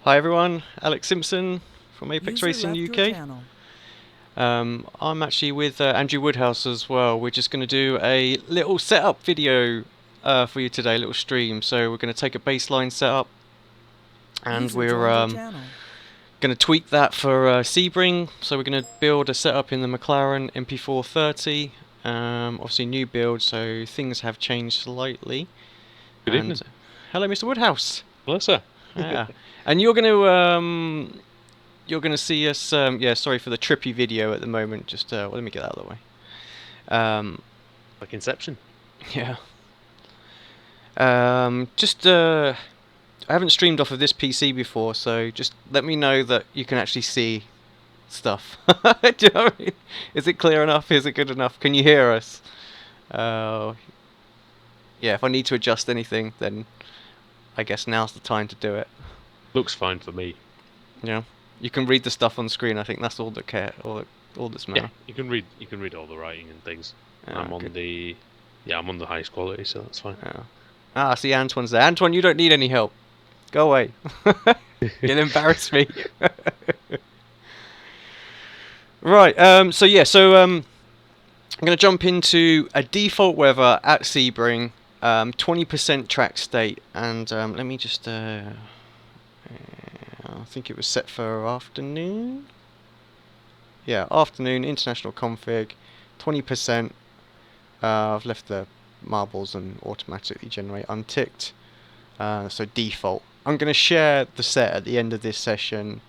Hi everyone, Alex Simpson from Apex User Racing left your UK. channel. I'm actually with Andrew Woodhouse as well. We're just going to do a little setup video for you today, a little stream. So we're going to take a baseline setup and User we're joined your channel. going to tweak that for Sebring. So we're going to build a setup in the McLaren MP4-30. Obviously new build, so things have changed slightly. Good And evening. hello, Mr. Woodhouse. Hello, sir. Yeah, and you're going to see us. Yeah, sorry for the trippy video at the moment. Just well, let me get that out of the way. Like Inception. Yeah. Just I haven't streamed off of this PC before, so just let me know that you can actually see stuff. Do you know what I mean? Is it clear enough? Is it good enough? Can you hear us? Uh, yeah. If I need to adjust anything, then I guess now's the time to do it. Looks fine for me. Yeah. You can read the stuff on screen. I think that's all that care. All that's Yeah, matter. you can read. You can read all the writing and things. I'm on Good. the. Yeah, I'm on the highest quality, so that's fine. Yeah. Ah, see, Antoine's there. Antoine, you don't need any help. Go away. You'll embarrass me. Right. So yeah. I'm gonna jump into a default weather at Sebring. 20% track state, and let me just. I think it was set for afternoon. Yeah, afternoon international config. 20%. I've left the marbles and automatically generate unticked. So default. I'm going to share the set at the end of this session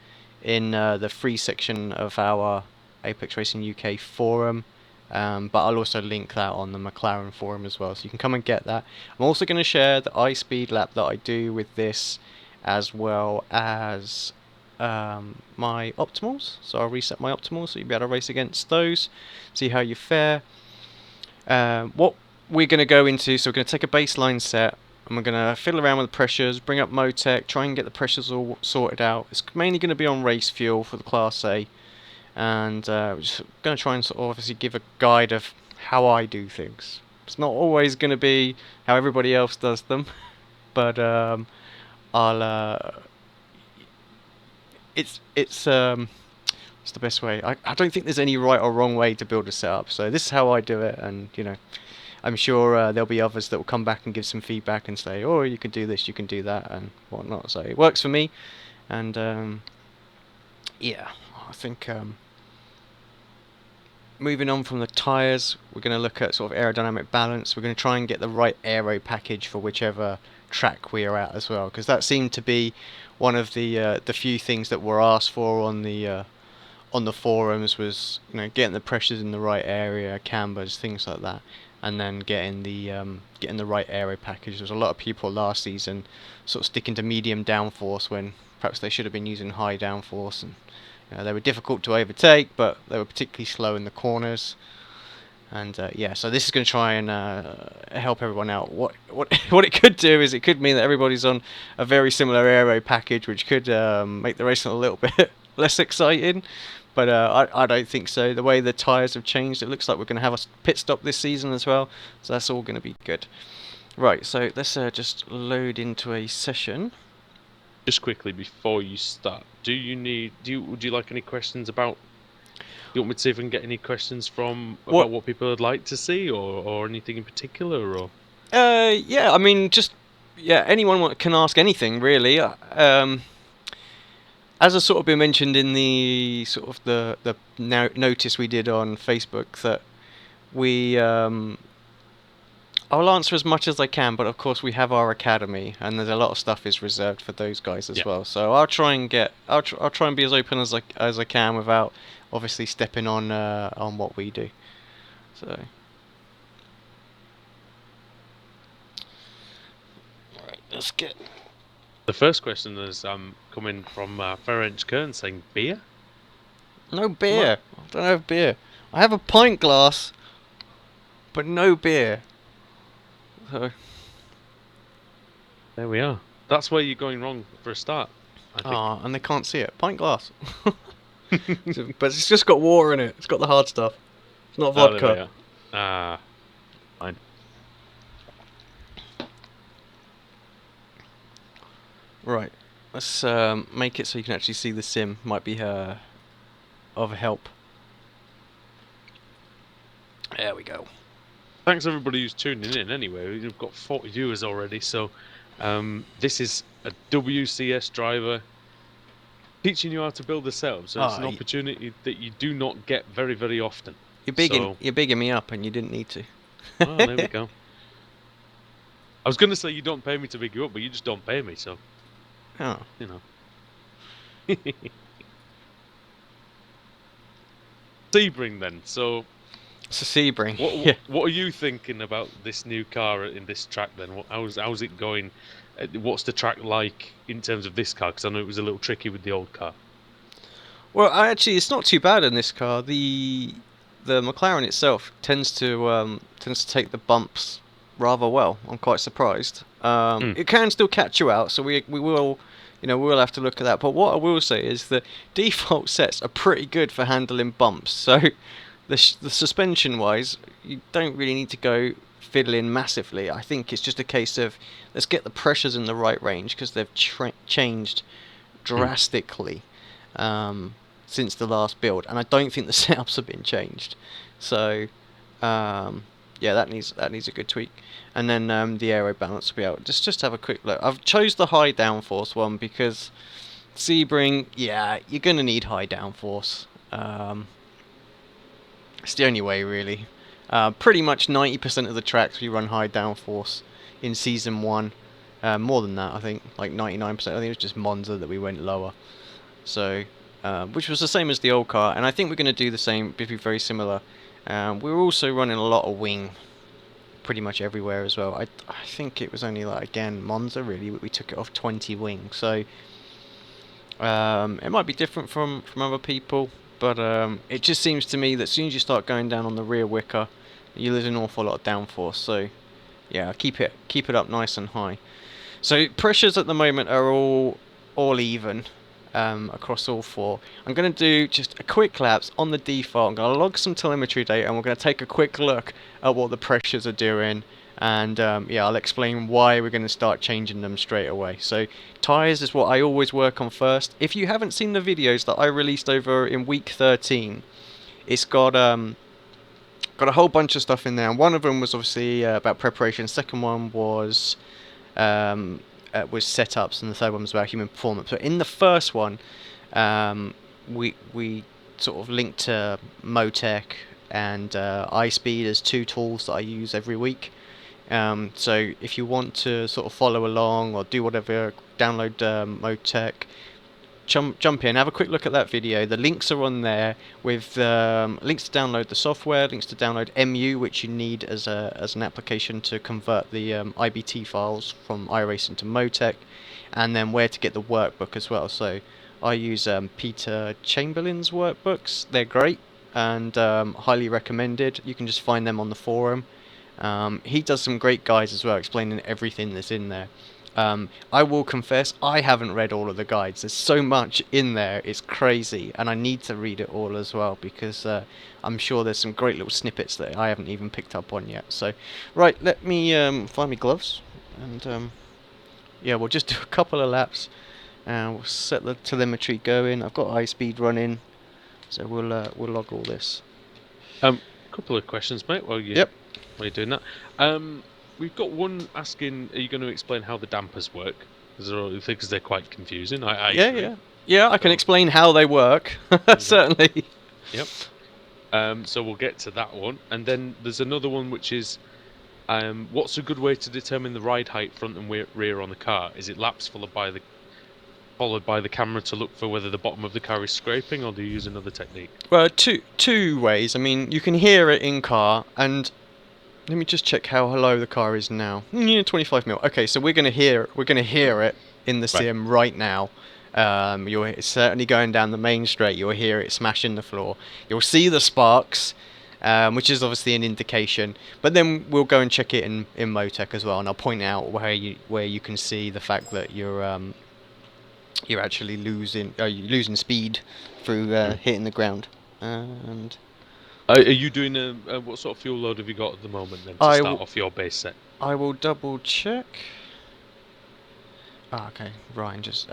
in the free section of our Apex Racing UK forum. But I'll also link that on the McLaren forum as well, so you can come and get that. I'm also going to share the iSpeed lap that I do with this, as well as my optimals. So I'll reset my optimals, so you'll be able to race against those, see how you fare. What we're going to go into, so we're going to take a baseline set, and we're going to fiddle around with the pressures, bring up Motec, try and get the pressures all sorted out. It's mainly going to be on race fuel for the Class A, and we're just going to try and sort of obviously give a guide of how I do things. It's not always going to be how everybody else does them, but I'll what's the best way? I don't think there's any right or wrong way to build a setup. So this is how I do it, and I'm sure there'll be others that will come back and give some feedback and say, oh, you can do this, you can do that, and whatnot. So it works for me, and yeah, I think moving on from the tyres, we're going to look at sort of aerodynamic balance. We're going to try and get the right aero package for whichever track we are at as well, because that seemed to be one of the few things that were asked for on the forums, was getting the pressures in the right area, cambers, things like that, and then getting the right aero package. There was a lot of people last season sort of sticking to medium downforce when perhaps they should have been using high downforce, and they were difficult to overtake, but they were particularly slow in the corners. And yeah, so this is going to try and help everyone out. What it could do is it could mean that everybody's on a very similar aero package, which could make the racing a little bit less exciting. But I don't think so. The way the tyres have changed, it looks like we're going to have a pit stop this season as well. So that's all going to be good. Right, so let's just load into a session. Just quickly before you start, would you like any questions about? Do you want me to see if I can get any questions about what people would like to see, or anything in particular, or? Yeah, I mean, anyone can ask anything really. As has sort of been mentioned in the sort of the notice we did on Facebook, that we I'll answer as much as I can, but of course we have our academy, and there's a lot of stuff is reserved for those guys as well. So I'll try and I'll try and be as open as I can without obviously stepping on what we do. So right, let's get. The first question is coming from Ferenc Kern saying beer. No beer. I don't have beer. I have a pint glass, but no beer. So There we are. That's where you're going wrong for a start, I think. and they can't see it. Pint glass. But it's just got water in it. It's got the hard stuff. It's not vodka. There we are. Fine. Right. Let's make it so you can actually see the sim. Might be of help. There we go. Thanks everybody who's tuning in. Anyway, we've got 40 viewers already. So, this is a WCS driver teaching you how to build a setup. So it's an opportunity that you do not get very, very often. You're bigging me up, and you didn't need to. Oh, there we go. I was going to say you don't pay me to big you up, but you just don't pay me, so. Oh. You know. Sebring then. So. Sebring. What are you thinking about this new car in this track then? How's it going? What's the track like in terms of this car? Because I know it was a little tricky with the old car. Well, actually, it's not too bad in this car. The McLaren itself tends to take the bumps rather well. I'm quite surprised. It can still catch you out, so we will, we'll have to look at that. But what I will say is that default sets are pretty good for handling bumps. So the suspension wise, you don't really need to go fiddling massively. I think it's just a case of let's get the pressures in the right range because they've changed drastically. Since the last build, and I don't think the setups have been changed. So, yeah, that needs a good tweak. And then the aero balance will be out. Just have a quick look. I've chose the high downforce one because Sebring, yeah, you're gonna need high downforce. It's the only way, really. Pretty much 90% of the tracks we run high downforce in season 1. More than that, I think, like 99%. I think it was just Monza that we went lower. So. Which was the same as the old car, and I think we're going to do the same, be very similar. We're also running a lot of wing, pretty much everywhere as well. I think it was only like, again, Monza really, we took it off 20 wing, so it might be different from other people, but it just seems to me that as soon as you start going down on the rear wicker, you lose an awful lot of downforce, so yeah, keep it up nice and high. So pressures at the moment are all even. Across all 4. I'm going to do just a quick lapse on the default. I'm going to log some telemetry data and we're going to take a quick look at what the pressures are doing, and yeah, I'll explain why we're going to start changing them straight away. So tyres is what I always work on first. If you haven't seen the videos that I released over in week 13, it's got a whole bunch of stuff in there, and one of them was obviously about preparation. The second one was setups, and the third one was about human performance. So in the first one, we sort of linked to Motec and iSpeed as 2 tools that I use every week. So if you want to sort of follow along or do whatever, download Motec. Jump in, have a quick look at that video. The links are on there with links to download the software, links to download MU, which you need as an application to convert the IBT files from iRacing to Motec, and then where to get the workbook as well. So I use Peter Chamberlain's workbooks. They're great and highly recommended. You can just find them on the forum. He does some great guides as well, explaining everything that's in there. I will confess, I haven't read all of the guides. There's so much in there, it's crazy, and I need to read it all as well, because I'm sure there's some great little snippets that I haven't even picked up on yet. So, right, let me find me gloves, and yeah, we'll just do a couple of laps, and we'll set the telemetry going. I've got iSpeed running, so we'll log all this. Couple of questions, mate, while you're doing that. We've got one asking, are you going to explain how the dampers work? Because they're quite confusing. Yeah, I can explain how they work, certainly. Yep. So we'll get to that one. And then there's another one which is, what's a good way to determine the ride height front and rear on the car? Is it laps followed by the camera to look for whether the bottom of the car is scraping, or do you use another technique? Well, two ways. I mean, you can hear it in car, and let me just check how low the car is now. 25 mil. Okay, so we're gonna hear it in the sim right now. You're certainly going down the main straight. You'll hear it smashing the floor. You'll see the sparks, which is obviously an indication. But then we'll go and check it in Motec as well, and I'll point out where you can see the fact that you're actually losing speed through hitting the ground. And are you doing what sort of fuel load have you got at the moment then to start off your base set? I will double check. Ah, okay. Ryan just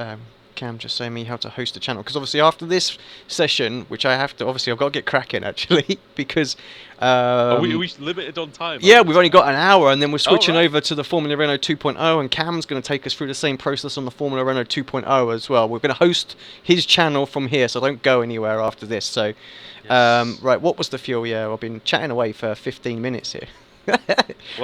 Cam just saying me how to host a channel, because obviously after this session, which I have to, obviously I've got to get cracking actually, because Are we limited on time? yeah, we've only got an hour, and then we're Oh, switching right. over to the Formula Renault 2.0, and Cam's going to take us through the same process on the Formula Renault 2.0 as well. We're going to host his channel from here, so don't go anywhere after this. So, Yes. right, what was the fuel? Yeah, I've been chatting away for 15 minutes here. Well,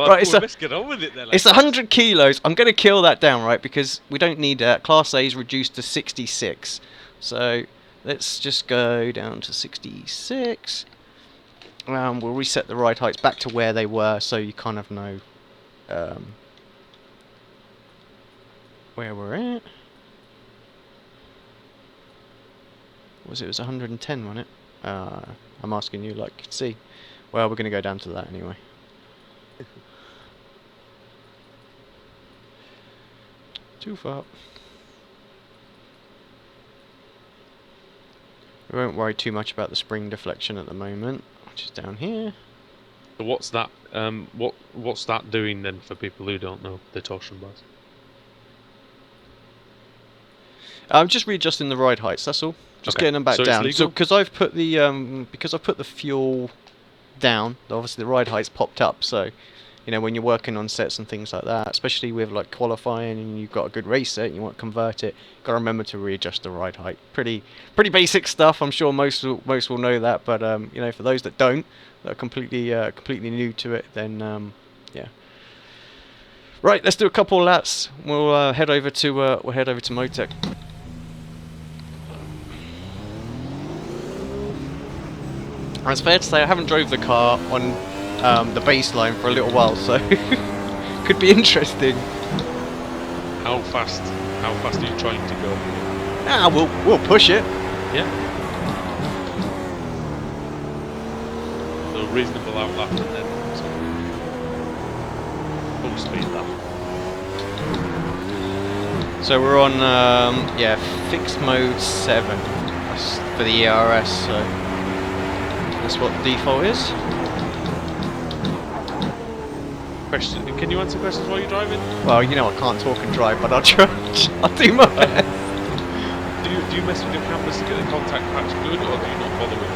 Right, I think we best get on with it then. it's 100 kilos. I'm going to kill that down, right, because we don't need Class A is reduced to 66. So let's just go down to 66. We'll reset the ride heights back to where they were, so you kind of know where we're at. It was 110, wasn't it? I'm asking you, like, see. Well, we're going to go down to that anyway. Too far. We won't worry too much about the spring deflection at the moment, which is down here. So what's that? What's that doing then for people who don't know the torsion bars? I'm just readjusting the ride heights. That's all. Just Okay. getting them back So it's down. So legal? because I've put the fuel down, obviously the ride heights popped up. So, you know, when you're working on sets and things like that, especially with like qualifying and you've got a good race set and you want to convert it, got to remember to readjust the ride height. Pretty basic stuff. I'm sure most will know that, but you know, for those that don't, that are completely new to it, then yeah. Right, let's do a couple of laps. We'll head over to Motec. It's fair to say I haven't drove the car on the baseline for a little while, so could be interesting. How fast are you trying to go? Ah, we'll push it. Yeah. So reasonable outlap and then full speed lap. So we're on fixed mode 7 for the ERS. So that's what the default is. Question: can you answer questions while you're driving? Well, you know I can't talk and drive, but I'll try. I'll do my best. Do you mess with your cameras to get the contact patch good, or do you not bother with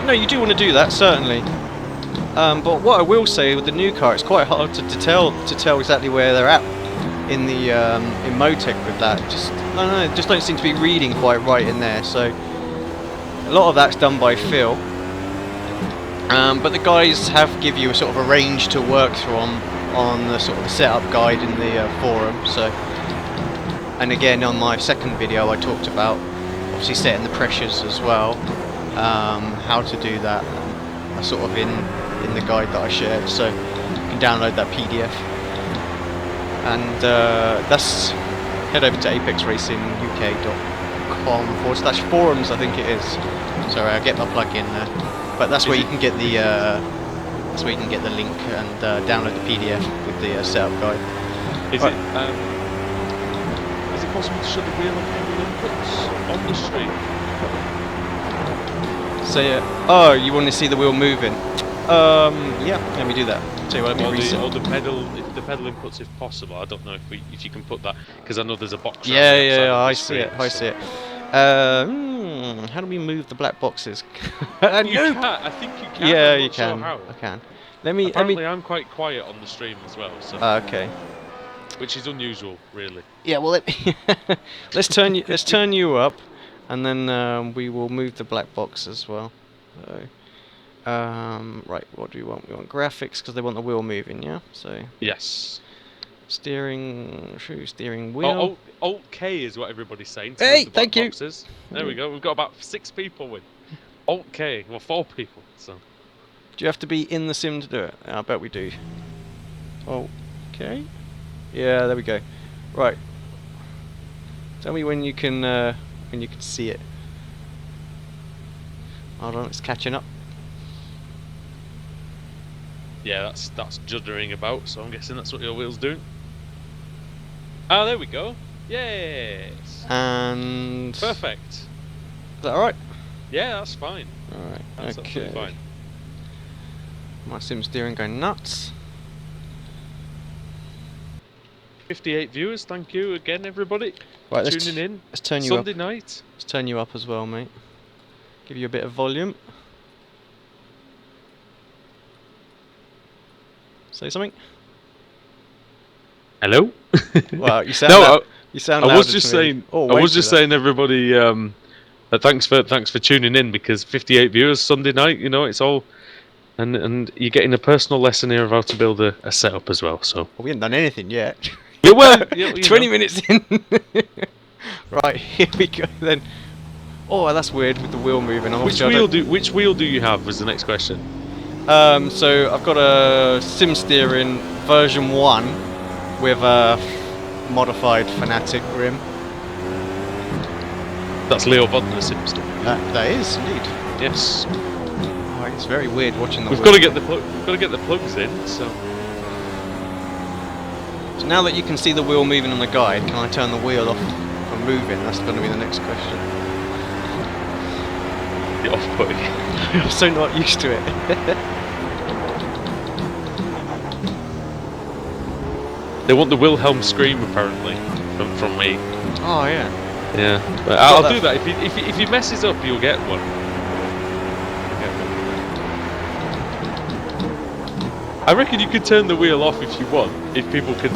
it? No, you do want to do that, certainly. But what I will say with the new car, it's quite hard to tell exactly where they're at in the in Motec with that. Just don't seem to be reading quite right in there. So a lot of that's done by feel. But the guys have give you a sort of a range to work from on the sort of the setup guide in the forum. So, and again on my second video, I talked about obviously setting the pressures as well, how to do that, sort of in the guide that I shared. So you can download that PDF, and that's head over to apexracinguk.com/forums, I think it is. Sorry, I get my plug in there. But that's where you can get the link and download the PDF with the setup guide. Is it possible to show the wheel and pedal inputs on the stream? So oh, you want to see the wheel moving? Yeah, let me do that. Tell you what, let me reset. Or the pedal inputs if possible. I don't know if you can put that, because I know there's a box. Yeah, I see it. How do we move the black boxes? I think you can. Yeah, I'm you not sure can. how. I can. Apparently, I'm quite quiet on the stream as well, so okay. which is unusual, really. Yeah, well, let's turn you up, and then we will move the black box as well. So, right, what do we want? We want graphics because they want the wheel moving, yeah. So yes. Steering wheel. Alt K is what everybody's saying. Hey, thank you. Boxes. There we go. We've got about 6 people with Alt K. Well, 4 people. So. Do you have to be in the sim to do it? I bet we do. Okay. Yeah, there we go. Right. Tell me when you can see it. Hold on, it's catching up. Yeah, that's juddering about. So I'm guessing that's what your wheel's doing. Ah, there we go. Yes. And perfect. Is that alright? Yeah, that's fine. Alright. That's absolutely fine. My sim steering going nuts. 58 viewers. Thank you again, everybody. Right, Tuning in. Let's turn you Sunday up. night. Let's turn you up as well, mate. Give you a bit of volume. Say something. Hello. Well, you sound no, you sound I louder was just to me. saying. Oh, I way was too just loud. saying, everybody. Thanks for tuning in, because 58 viewers Sunday night. You know, it's all, and you're getting a personal lesson here of how to build a setup as well. So. Well, we haven't done anything yet. Yeah, well, you 20 know. minutes in. Right, here we go then. Oh, that's weird with the wheel moving. Which wheel do you have? Was the next question. So I've got a sim steering version 1 with a modified Fanatic rim. That's Leo Bodner's Simpson. That is indeed. Yes. Oh, it's very weird watching the. We've wheel. got to get the we've got to get the plugs in. So now that you can see the wheel moving on the guide, can I turn the wheel off from moving? That's going to be the next question. the off-putting. I'm so not used to it. They want the Wilhelm scream apparently from me. Oh yeah. Yeah, but I'll do that. If he messes up, you'll get one. I reckon you could turn the wheel off if you want. If people can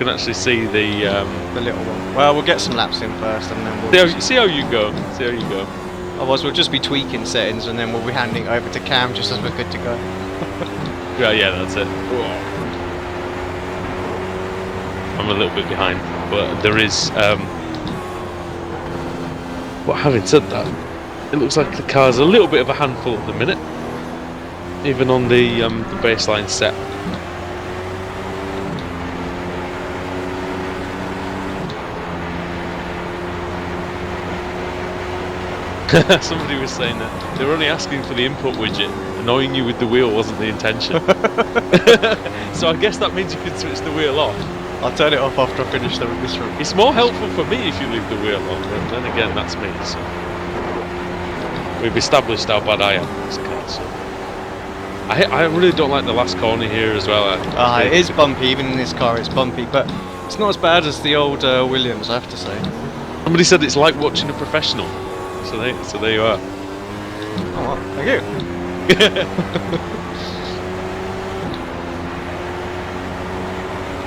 actually see the little one. Well, we'll get some laps in first, and then we'll see how you go. See how you go. Otherwise, we'll just be tweaking settings, and then we'll be handing it over to Cam just as we're good to go. Yeah, that's it. I'm a little bit behind, but there is. But having said that, it looks like the car's a little bit of a handful at the minute, even on the baseline set. Somebody was saying that they were only asking for the input widget. Annoying you with the wheel wasn't the intention. So I guess that means you can switch the wheel off. I'll turn it off after I finish this room. It's more helpful for me if you leave the wheel on, but then again, that's me. So we've established how bad I am in this car. So I really don't like the last corner here as well. It is bumpy, even in this car it's bumpy, but it's not as bad as the old Williams, I have to say. Somebody said it's like watching a professional. So there you are. Oh, well, thank you.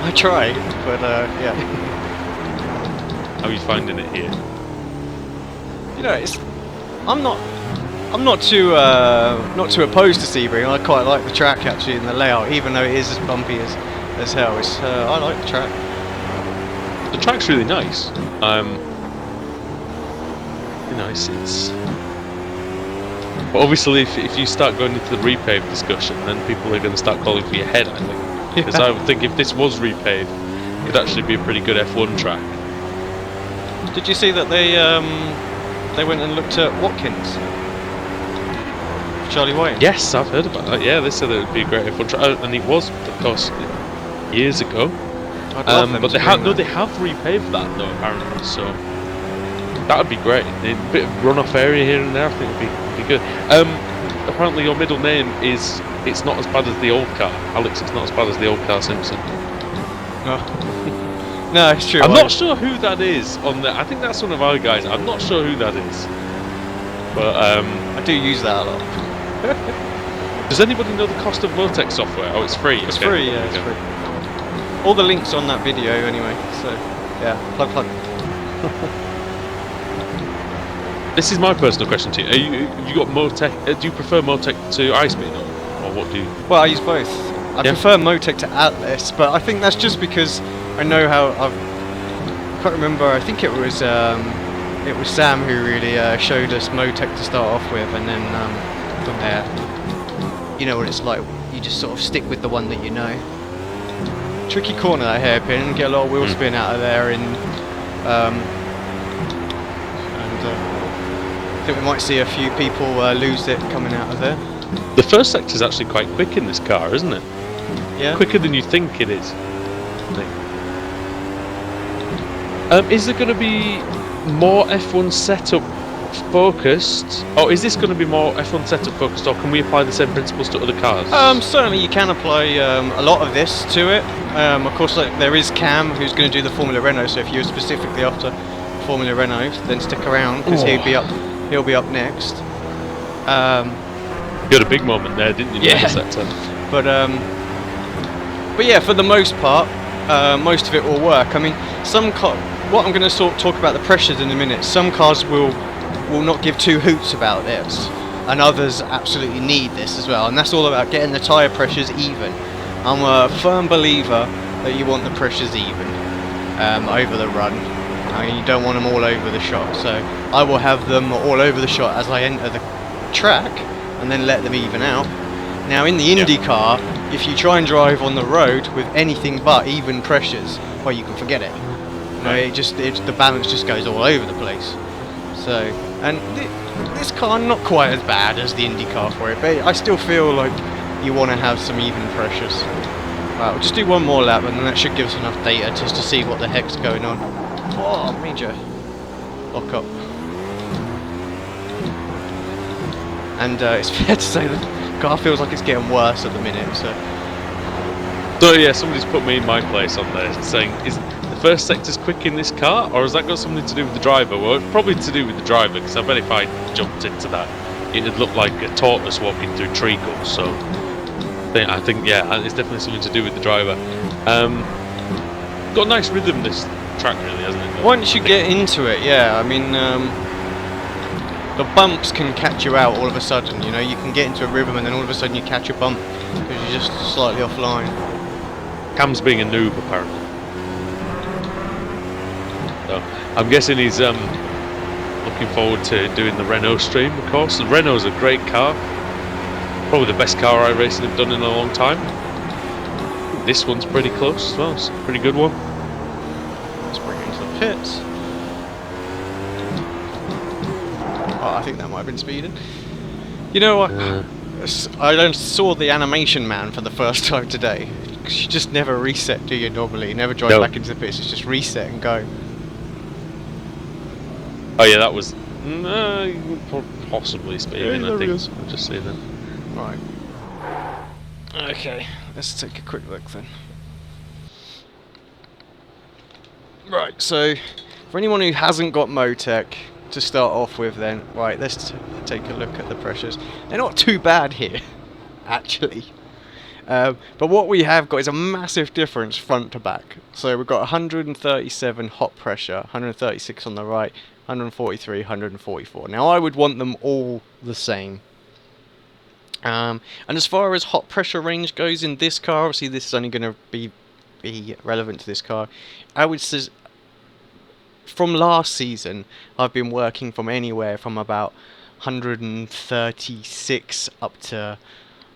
I try, but yeah. How are you finding it here? You know, I'm not too opposed to Sebring. I quite like the track actually in the layout, even though it is as bumpy as hell. I like the track. The track's really nice. It's. But obviously, if you start going into the repave discussion, then people are going to start calling for your head, I think. Because I would think if this was repaved, it could actually be a pretty good F1 track. Did you see that they went and looked at Watkins? Charlie White? Yes, I've heard about that. Yeah, they said it would be a great F1 track, and it was, of course, years ago. But they have repaved that though, apparently. So that would be great. A bit of runoff area here and there, I think would be good. Apparently your middle name is, it's not as bad as the old car. Alex, it's not as bad as the old car Simpson. No, it's true. I'm not sure who that is on the. I think that's one of our guys. I'm not sure who that is. But I do use that a lot. Does anybody know the cost of Motec software? Oh, it's free. It's free, yeah, it's free. All the links on that video anyway, so yeah, plug. This is my personal question to you. Have you got Motec? Do you prefer Motec to iSpeed, or what do you? Well, I use both. I prefer Motec to Atlas, but I think that's just because I know how I can't remember. I think it was Sam who really showed us Motec to start off with, and then from there, you know what it's like. You just sort of stick with the one that you know. Tricky corner, that hairpin. Get a lot of wheel spin out of there, and I think we might see a few people lose it coming out of there. The first sector is actually quite quick in this car, isn't it? Yeah. Quicker than you think it is. Is there going to be more F1 setup focused. Oh, is this going to be more F1 setup focused, or can we apply the same principles to other cars? Certainly you can apply a lot of this to it. Of course, like, there is Cam who's going to do the Formula Renault. So if you're specifically after Formula Renault, then stick around because he'll be up next. You got a big moment there, didn't you? Yeah. But yeah, for the most part, most of it will work. I mean, what I'm going to talk about the pressures in a minute. Some cars will not give two hoots about this, and others absolutely need this as well. And that's all about getting the tyre pressures even. I'm a firm believer that you want the pressures even over the run. I mean, you don't want them all over the shot. So I will have them all over the shot as I enter the track, and then let them even out. Now in the Indy car, if you try and drive on the road with anything but even pressures, well, you can forget it. You know, the balance just goes all over the place. So, and this car not quite as bad as the Indy car for it, but I still feel like you want to have some even pressures. Right, we'll just do one more lap, and then that should give us enough data just to see what the heck's going on. Oh, major lock up. And it's fair to say that the car feels like it's getting worse at the minute. So yeah, somebody's put me in my place on there, saying, is the first sector's quick in this car, or has that got something to do with the driver? Well, it's probably to do with the driver, because I bet if I jumped into that, it'd look like a tortoise walking through treacle. So I think yeah, it's definitely something to do with the driver. Got a nice rhythm this track, really, hasn't it? Once you get into it, yeah. I mean, the bumps can catch you out all of a sudden. You know, you can get into a rhythm, and then all of a sudden you catch a bump because you're just slightly offline. Cam's being a noob, apparently. So I'm guessing he's looking forward to doing the Renault stream, of course. The Renault's a great car. Probably the best car iRacing have done in a long time. This one's pretty close as well. It's a pretty good one. Let's bring it into the pits. Oh, I think that might have been speeding. You know what? I saw the animation man for the first time today. You just never reset, do you, normally? You never drive back into the pits, it's just reset and go. Oh yeah, that was possibly speeding, I think. I've just seen that. Right. Okay, let's take a quick look then. Right, so for anyone who hasn't got Motec, to start off with then, right, let's take a look at the pressures. They're not too bad here, actually. But what we have got is a massive difference front to back. So we've got 137 hot pressure, 136 on the right, 143, 144. Now I would want them all the same. And as far as hot pressure range goes in this car, obviously this is only going to be relevant to this car. I would say from last season, I've been working from anywhere from about 136 up to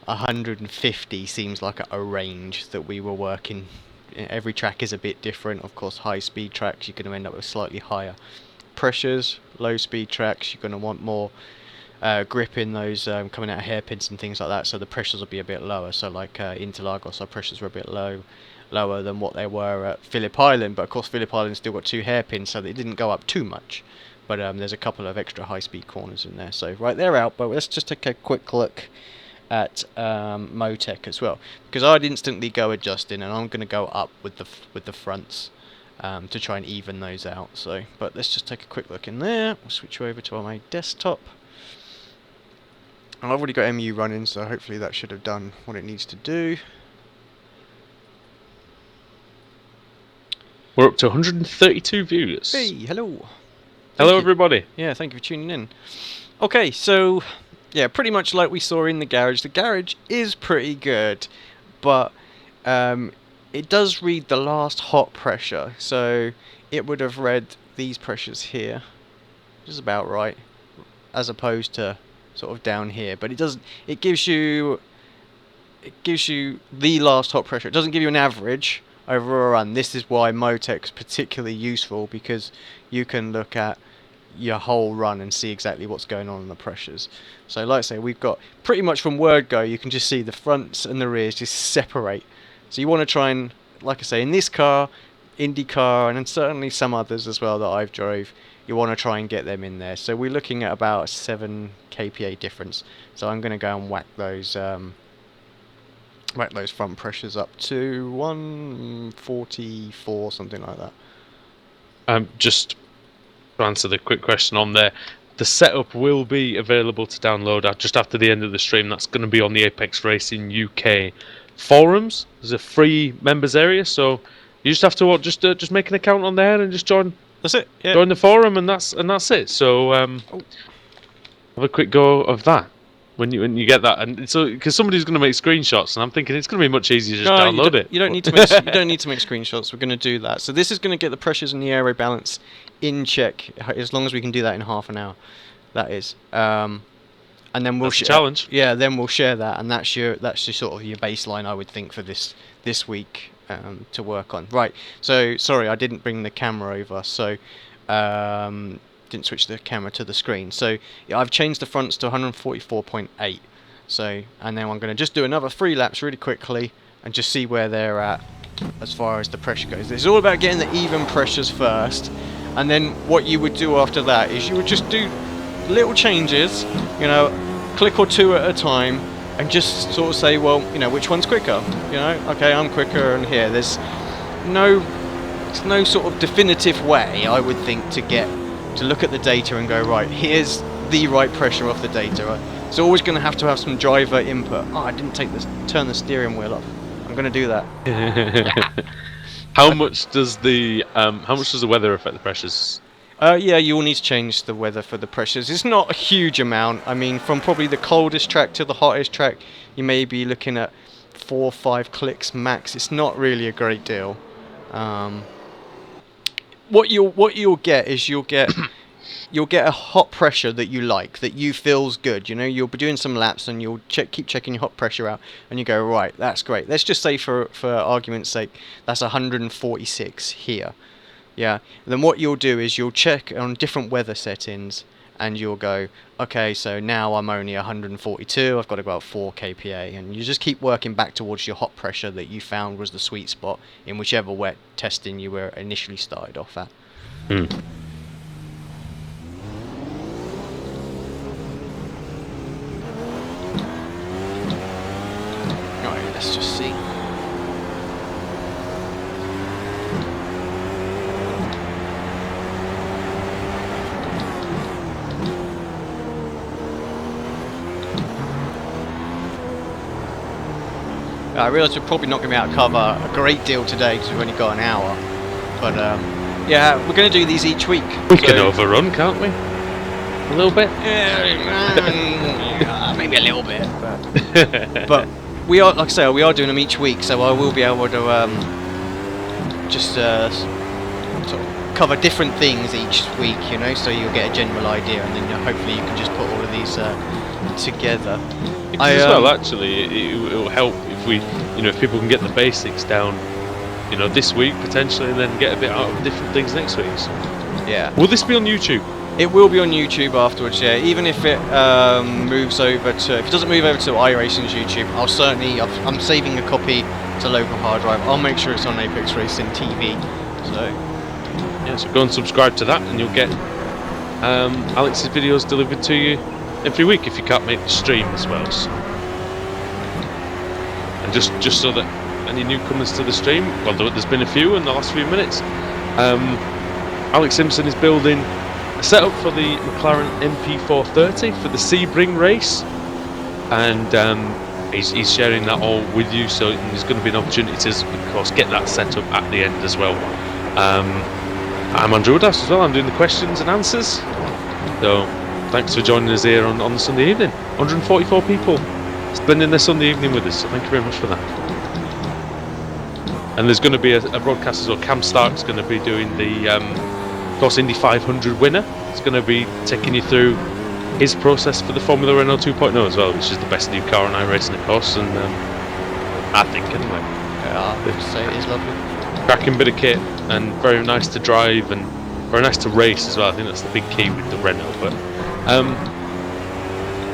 150 seems like a range that we were working. Every track is a bit different. Of course, high speed tracks, you're going to end up with slightly higher pressures. Low speed tracks, you're going to want more grip in those coming out of hairpins and things like that, so the pressures will be a bit lower. So like Interlagos, our pressures were a bit lower than what they were at Phillip Island, but of course Phillip Island still got 2 hairpins, so they didn't go up too much. But there's a couple of extra high speed corners in there, so right, they're out. But let's just take a quick look at Motec as well, because I'd instantly go adjusting, and I'm going to go up with the fronts to try and even those out. So, but let's just take a quick look in there. We'll switch over to my desktop. I've already got MU running, so hopefully that should have done what it needs to do. We're up to 132 viewers. Hey, hello. Hello, everybody. Yeah, thank you for tuning in. Okay, so yeah, pretty much like we saw in the garage. The garage is pretty good, but it does read the last hot pressure, so it would have read these pressures here, which is about right, as opposed to sort of down here. But it doesn't. It gives you the last hot pressure. It doesn't give you an average over a run. This is why Motec's particularly useful, because you can look at your whole run and see exactly what's going on in the pressures. So like I say, we've got pretty much from word go, you can just see the fronts and the rears just separate. So you want to try and, like I say, in this car, IndyCar, and then certainly some others as well that I've drove. You want to try and get them in there. So we're looking at about a 7 kPa difference. So I'm going to go and whack those front pressures up to 144, something like that. Just to answer the quick question on there, the setup will be available to download just after the end of the stream. That's going to be on the Apex Racing UK forums. There's a free members area, so you just have to just make an account on there and just join. That's it. Yeah. Join the forum, and that's it. So have a quick go of that when you get that, and so because somebody's going to make screenshots, and I'm thinking it's going to be much easier to just download it. You don't need to make you don't need to make screenshots. We're going to do that. So this is going to get the pressures and the aero balance in check, as long as we can do that in half an hour. That is, and then we'll challenge. Yeah, then we'll share that, and that's your sort of your baseline, I would think, for this week to work on. Right. So sorry, I didn't bring the camera over. So. Didn't switch the camera to the screen. So yeah, I've changed the fronts to 144.8. So, and then I'm going to just do another 3 laps really quickly and just see where they're at as far as the pressure goes. It's all about getting the even pressures first, and then what you would do after that is you would just do little changes, you know, click or 2 at a time, and just sort of say, well, you know, which one's quicker? You know, okay, I'm quicker, and here there's no sort of definitive way, I would think, to look at the data and go, right, here's the right pressure off the data. It's always going to have some driver input. Oh, I didn't turn the steering wheel up. I'm going to do that. How much does the weather affect the pressures? Yeah, you will need to change the weather for the pressures. It's not a huge amount. I mean, from probably the coldest track to the hottest track, you may be looking at 4 or 5 clicks max. It's not really a great deal. What you'll get is you'll get a hot pressure that you like, that you feels good. You know, you'll be doing some laps and you'll keep checking your hot pressure out, and you go, right, that's great. Let's just say for argument's sake, that's 146 here. Yeah. And then what you'll do is you'll check on different weather settings, and you'll go, okay, so now I'm only 142, I've got to go up 4 kPa, and you just keep working back towards your hot pressure that you found was the sweet spot in whichever wet testing you were initially started off at. Alright, let's just see. I realise we're probably not going to be able to cover a great deal today because we've only got an hour. But yeah, we're going to do these each week. We can overrun, can't we? A little bit? Yeah, maybe a little bit. But we are, like I say, we are doing them each week, so I will be able to just sort of cover different things each week, you know, so you'll get a general idea, and then hopefully you can just put all of these together. As well, actually, it will help if if people can get the basics down, this week potentially, and then get a bit out of different things next week. So. Yeah. Will this be on YouTube? It will be on YouTube afterwards. Yeah. Even if it moves over to, if it doesn't move over to iRacing's YouTube, I'm saving a copy to local hard drive. I'll make sure it's on Apex Racing TV. So. Yeah. So go and subscribe to that, and you'll get Alex's videos delivered to you every week if you can't make the stream as well. So. And just so that any newcomers to the stream, well, there's been a few in the last few minutes. Alex Simpson is building a setup for the McLaren MP4-30 for the Sebring race, and he's sharing that all with you. So there's going to be an opportunity to, of course, get that set up at the end as well. I'm Andrew Woodhouse as well. I'm doing the questions and answers. So. Thanks for joining us here on the Sunday evening. 144 people spending their Sunday evening with us, so thank you very much for that. And there's going to be a broadcast as well. Cam Stark's going to be doing the of course, Indy 500 winner. It's going to be taking you through his process for the Formula Renault 2.0 as well, which is the best new car on iRacing, of course, and I think anyway. Yeah, I would say it is lovely. Cracking bit of kit, and very nice to drive, and very nice to race as well. I think that's the big key with the Renault. But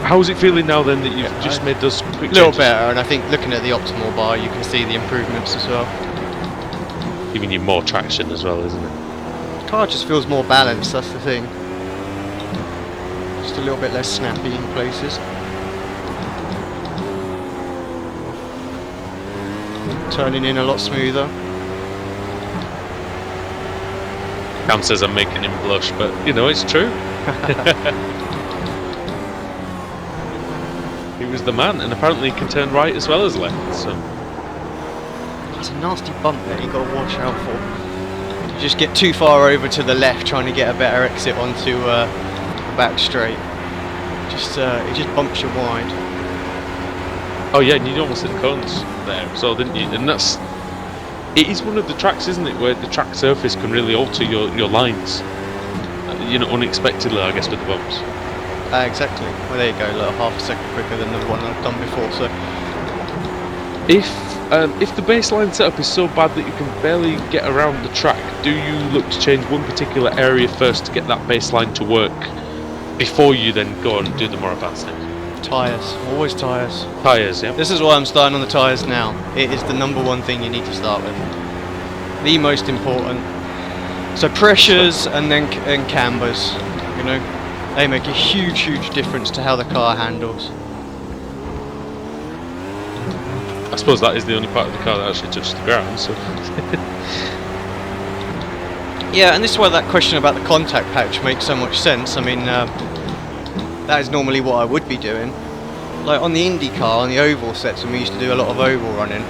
how's it feeling now then that you've just made those quick changes? A little better, and I think looking at the optimal bar, you can see the improvements as well. giving you more traction as well, isn't it? The car just feels more balanced, that's the thing. Just a little bit less snappy in places. Turning in a lot smoother. Cam says I'm making him blush, but you know, it's true. He was the man, and apparently he can turn right as well as left, so... It's a nasty bump there you got to watch out for. You just get too far over to the left trying to get a better exit onto the back straight. It just bumps you wide. Oh yeah, and you almost hit the cones there as well, didn't you? And it is one of the tracks, isn't it, where the track surface can really alter your lines. You know, unexpectedly, I guess, with the bumps. Exactly. Well, there you go, like half a second quicker than the one I've done before. So, if the baseline setup is so bad that you can barely get around the track, do you look to change one particular area first to get that baseline to work before you then go and do the more advanced things? tyres, always tyres. Tyres, yeah. This is why I'm starting on the tyres now. It is the number one thing you need to start with. The most important. So pressures and then cambers, you know, they make a huge difference to how the car handles. I suppose that is the only part of the car that actually touches the ground, so... Yeah, and this is why that question about the contact patch makes so much sense. I mean, that is normally what I would be doing. Like on the IndyCar, on the oval sets, and we used to do a lot of oval running,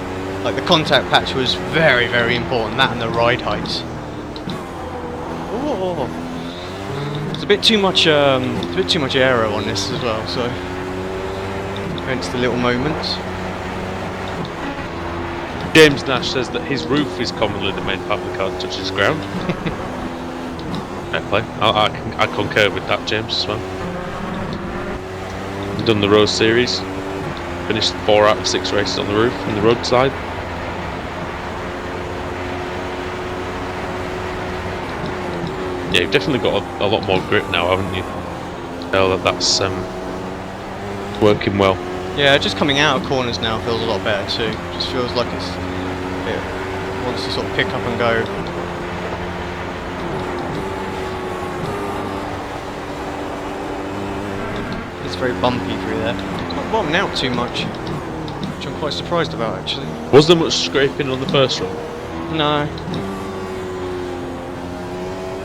like the contact patch was very important, that and the ride heights. Oh, it's a bit too much aero on this as well, so hence the little moments. James Nash says that his roof is commonly the main part of the car that touches the ground. Fair play. I concur with that, James, as well. We've done the Rose Series. Finished 4 out of 6 races on the roof, on the roadside. Yeah, you've definitely got a lot more grip now, haven't you? Tell that's working well. Yeah, just coming out of corners now feels a lot better too. Just feels like it wants to sort of pick up and go. It's very bumpy through there. It's not bottoming out too much, which I'm quite surprised about actually. Was there much scraping on the first run? No.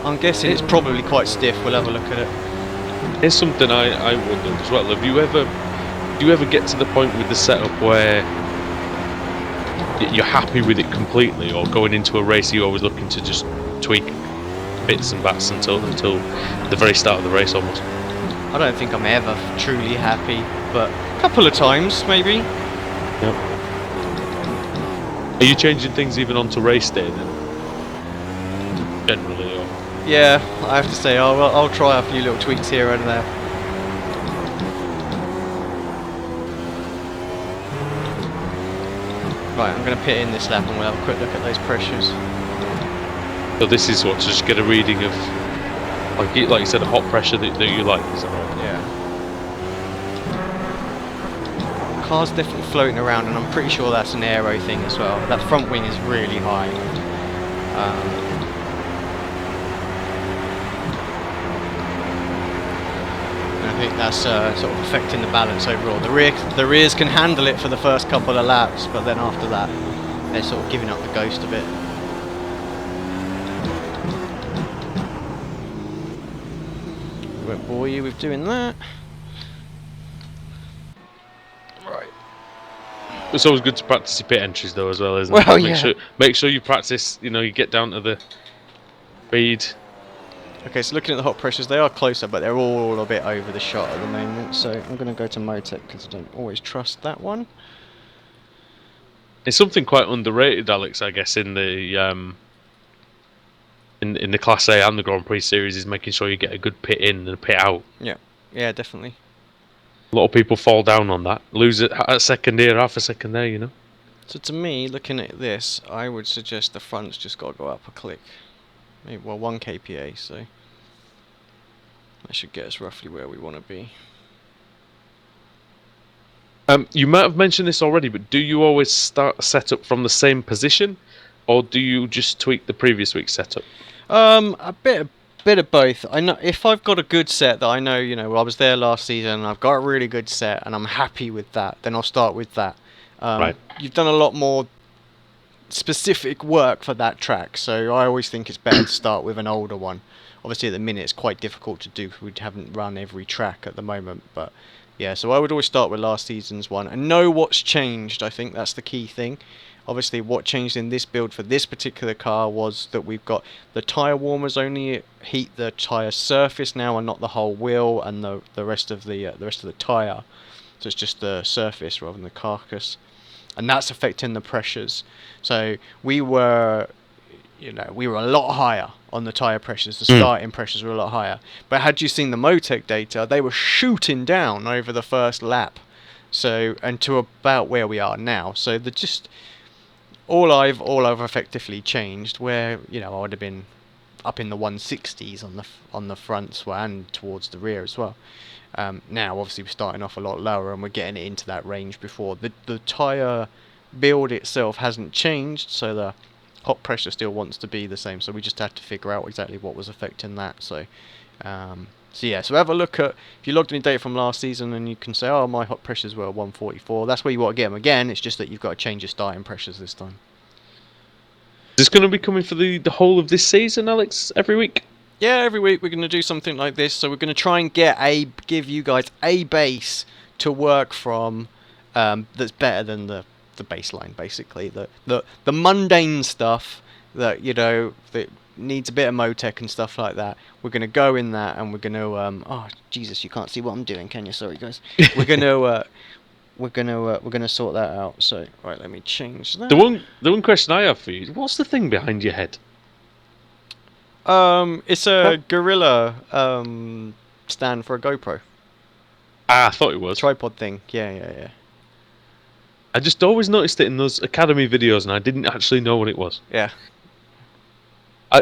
I'm guessing it's probably quite stiff. We'll have a look at it. Here's something I wondered as well. Do you ever get to the point with the setup where you're happy with it completely, or going into a race you're always looking to just tweak bits and bats until the very start of the race almost? I don't think I'm ever truly happy, but a couple of times maybe. Yep. Are you changing things even onto race day then? Generally, or? Yeah, I have to say I'll try a few little tweaks here and there. Right, I'm going to pit in this lap and we'll have a quick look at those pressures. So this is what, to just get a reading of, like you said, a hot pressure that you like, is that right? Yeah. The car's definitely floating around, and I'm pretty sure that's an aero thing as well. That front wing is really high. And I think that's sort of affecting the balance overall. The rears can handle it for the first couple of laps, but then after that, they're sort of giving up the ghost a bit. Won't bore you with doing that. Right. It's always good to practice your pit entries though as well, isn't Well, it? yeah. Make sure you practice, you know, you get down to the speed. Okay, so looking at the hot pressures, they are closer, but they're all a bit over the shot at the moment. So I'm going to go to Motec because I don't always trust that one. It's something quite underrated, Alex, I guess, in the in the Class A and the Grand Prix series, is making sure you get a good pit in and a pit out. Yeah, yeah, definitely. A lot of people fall down on that, lose it a second here, half a second there, you know. So to me, looking at this, I would suggest the front's just got to go up a click. Maybe, well, 1 kPa, so that should get us roughly where we want to be. You might have mentioned this already, but do you always set up from the same position, or do you just tweak the previous week's setup? A bit of both. I know if I've got a good set that I know, well, I was there last season and I've got a really good set and I'm happy with that, then I'll start with that. Right. You've done a lot more specific work for that track, so I always think it's better to start with an older one. Obviously, at the minute, it's quite difficult to do because we haven't run every track at the moment, but yeah, so I would always start with last season's one and know what's changed. I think that's the key thing. Obviously, what changed in this build for this particular car was that we've got the tyre warmers only heat the tyre surface now and not the whole wheel and the rest of the tyre. So it's just the surface rather than the carcass, and that's affecting the pressures. So we were a lot higher on the tyre pressures. The starting pressures were a lot higher. But had you seen the Motec data, they were shooting down over the first lap. So, and to about where we are now. So all I've effectively changed, where I would have been up in the 160s on the fronts and towards the rear as well. Now obviously we're starting off a lot lower and we're getting it into that range before. The tyre build itself hasn't changed, so the hot pressure still wants to be the same, so we just had to figure out exactly what was affecting that. So so have a look at, if you logged any data from last season and you can say, oh, my hot pressures were 144, that's where you want to get them again. It's just that you've got to change your starting pressures this time. Is this going to be coming for the whole of this season, Alex, every week? Yeah, every week we're going to do something like this, so we're going to try and give you guys a base to work from that's better than the baseline, basically. The mundane stuff that that needs a bit of Motec and stuff like that. We're going to go in that, and we're going to oh Jesus, you can't see what I'm doing, can you? Sorry guys. We're going to sort that out. So right, let me change that. The one question I have for you: what's the thing behind your head? It's a gorilla stand for a GoPro. Ah, I thought it was tripod thing. Yeah. I just always noticed it in those Academy videos, and I didn't actually know what it was. Yeah.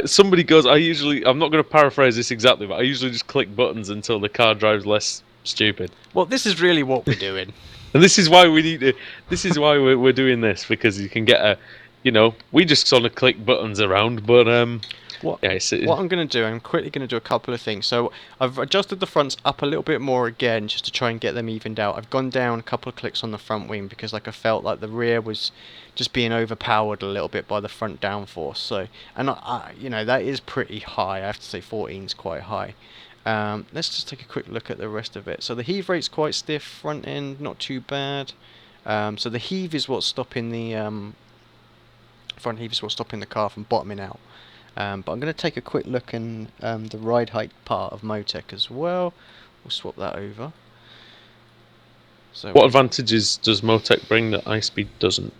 Somebody goes, I'm not going to paraphrase this exactly, but I usually just click buttons until the car drives less stupid. Well, this is really what we're doing. And this is why we're doing this, because you can get we just sort of click buttons around, but what I'm going to do, I'm quickly going to do a couple of things. So I've adjusted the fronts up a little bit more again, just to try and get them evened out. I've gone down a couple of clicks on the front wing because I felt like the rear was just being overpowered a little bit by the front downforce. So, and that is pretty high. I have to say 14 is quite high. Let's just take a quick look at the rest of it. So the heave rate's quite stiff, front end not too bad. So the heave is what's stopping the front heave is what's stopping the car from bottoming out. But I'm going to take a quick look in the ride height part of Motec as well. We'll swap that over. So what advantages does Motec bring that iSpeed doesn't?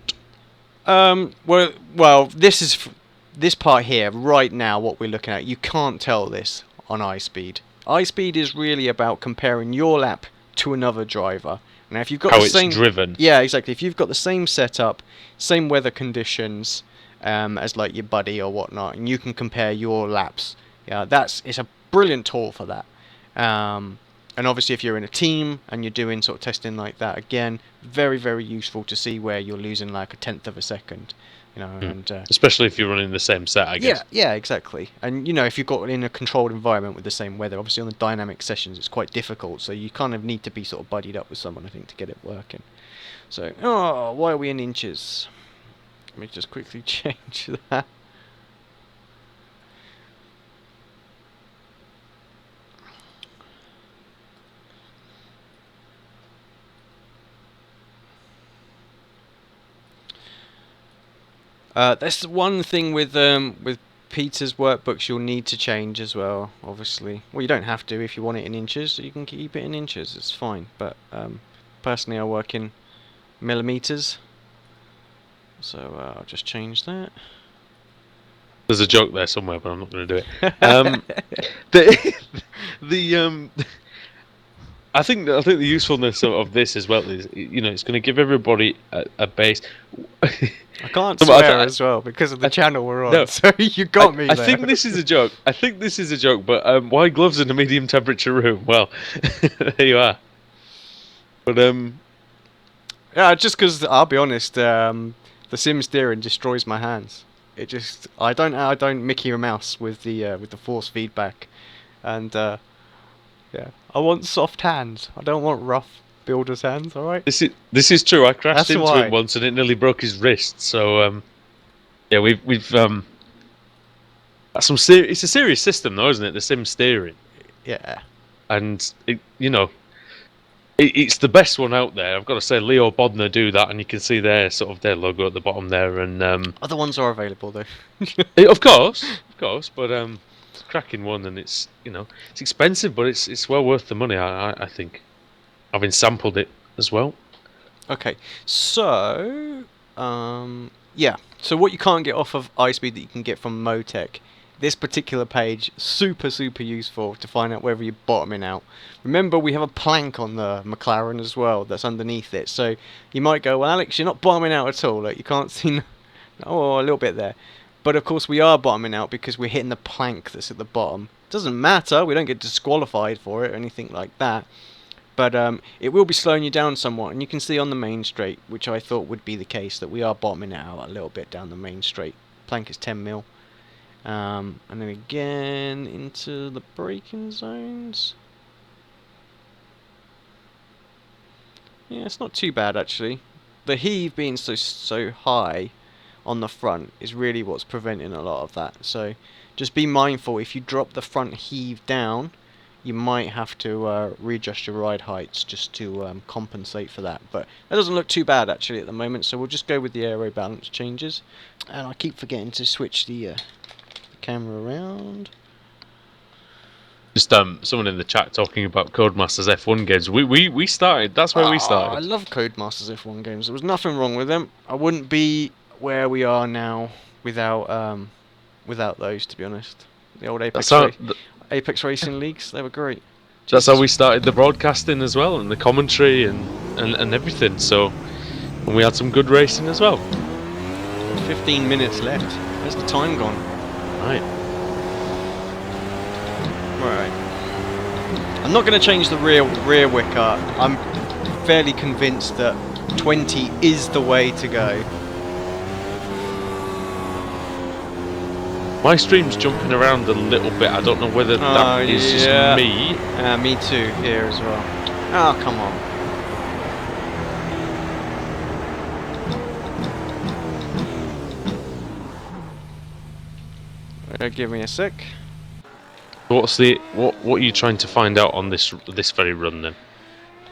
Well, this part here right now. What we're looking at, you can't tell this on iSpeed. iSpeed is really about comparing your lap to another driver. Now, if you've got it's driven. Yeah, exactly. If you've got the same setup, same weather conditions as like your buddy or whatnot, and you can compare your laps. Yeah, it's a brilliant tool for that. And obviously, if you're in a team and you're doing sort of testing like that, again, very, very useful to see where you're losing like a tenth of a second. And especially if you're running the same set, I guess. Yeah, exactly. And if you've got in a controlled environment with the same weather, obviously on the dynamic sessions it's quite difficult. So you kind of need to be sort of buddied up with someone, I think, to get it working. So, why are we in inches? Let me just quickly change that. That's one thing with Peter's workbooks you'll need to change as well, obviously. Well, you don't have to if you want it in inches. You can keep it in inches, it's fine. But personally I work in millimeters. So I'll just change that. There's a joke there somewhere, but I'm not going to do it. I think the usefulness of this as well is, it's going to give everybody a base. I can't swear as well because of the channel we're on. No, so you got me there. I think this is a joke. But why gloves in a medium temperature room? Well, there you are. But yeah, just because I'll be honest, the sim steering destroys my hands. It just I don't Mickey Mouse with the force feedback, and yeah, I want soft hands. I don't want rough builder's hands. All right. This is true. I crashed That's into why. him once and it nearly broke his wrist. So yeah, we've that's some it's a serious system though, isn't it? The sim steering, Yeah. and it's the best one out there. I've got to say, Leo Bodner do that, and you can see their logo at the bottom there. And Other ones are available though. of course, but it's a cracking one, and it's it's expensive, but it's well worth the money. I think, having sampled it as well. Okay, so yeah. So what you can't get off of iSpeed that you can get from Motec. This particular page, super useful to find out whether you're bottoming out. Remember, we have a plank on the McLaren as well that's underneath it. So you might go, well, Alex, you're not bottoming out at all. Like, you can't see, oh, a little bit there. But of course, we are bottoming out because we're hitting the plank that's at the bottom. Doesn't matter. We don't get disqualified for it or anything like that. But it will be slowing you down somewhat, and you can see on the main straight, which I thought would be the case, that we are bottoming out a little bit down the main straight. Plank is 10 mil. And then again into the braking zones. Yeah, it's not too bad actually. The heave being so high on the front is really what's preventing a lot of that. So just be mindful, if you drop the front heave down, you might have to readjust your ride heights just to compensate for that. But that doesn't look too bad actually at the moment, so we'll just go with the aero balance changes. And I keep forgetting to switch the camera around. Just someone in the chat talking about Codemasters F1 games. We started. That's where we started. I love Codemasters F1 games. There was nothing wrong with them. I wouldn't be where we are now without those, to be honest. The old Apex Racing leagues, they were great. That's how we started the broadcasting as well, and the commentary and everything. So, and we had some good racing as well. 15 minutes left. Where's the time gone? Right. I'm not going to change the rear wicker. I'm fairly convinced that 20 is the way to go. My stream's jumping around a little bit. I don't know whether that is just me. Me too, here as well. Oh, come on. Give me a sec. What are you trying to find out on this very run then?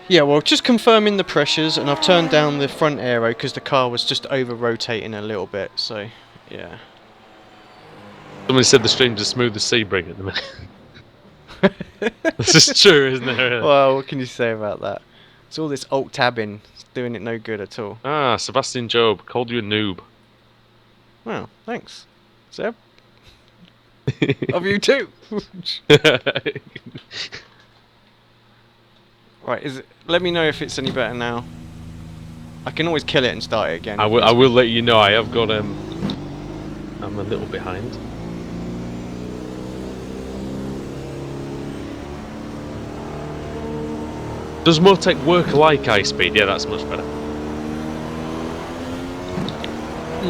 Yeah, well, just confirming the pressures, and I've turned down the front aero because the car was just over rotating a little bit. So, yeah. Somebody said the stream's as smooth as Sebring at the minute. This is true, isn't it? Really? Well, what can you say about that? It's all this alt tabbing. It's doing it no good at all. Ah, Sebastian Job called you a noob. Well, thanks, Seb. Of you too. Right, let me know if it's any better now. I can always kill it and start it again. I will let you know. I have got I'm a little behind. Does Motec work like iSpeed? Yeah, that's much better.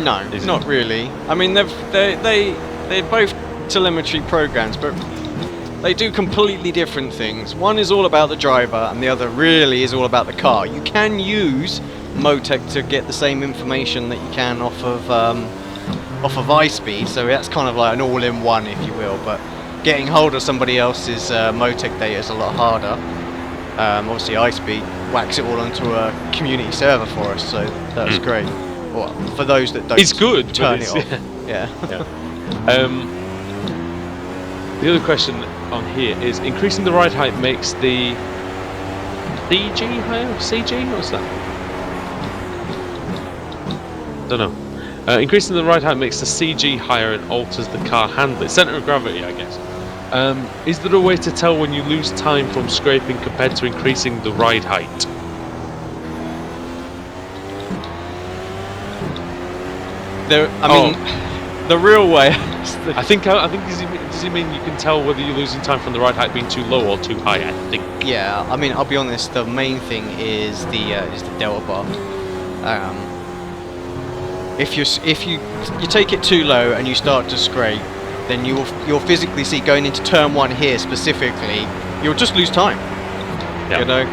No, not really. I mean, they're both telemetry programs, but they do completely different things. One is all about the driver, and the other really is all about the car. You can use Motec to get the same information that you can off of iSpeed, so that's kind of like an all-in-one, if you will. But getting hold of somebody else's Motec data is a lot harder. Obviously, iSpeed whacks it all onto a community server for us, so that's great. Well, for those that don't, it's good. Turn it off. Yeah. The other question on here is increasing the ride height makes the CG higher? CG? What's that? Don't know. Increasing the ride height makes the CG higher and alters the car handling. Center of gravity, I guess. Is there a way to tell when you lose time from scraping compared to increasing the ride height? The real way. I think does he mean you can tell whether you're losing time from the ride height being too low or too high? I think. Yeah, I mean, I'll be honest. The main thing is the delta bar. If you take it too low and you start to scrape, then you'll physically see going into turn 1 here specifically, you'll just lose time. Yeah. You know,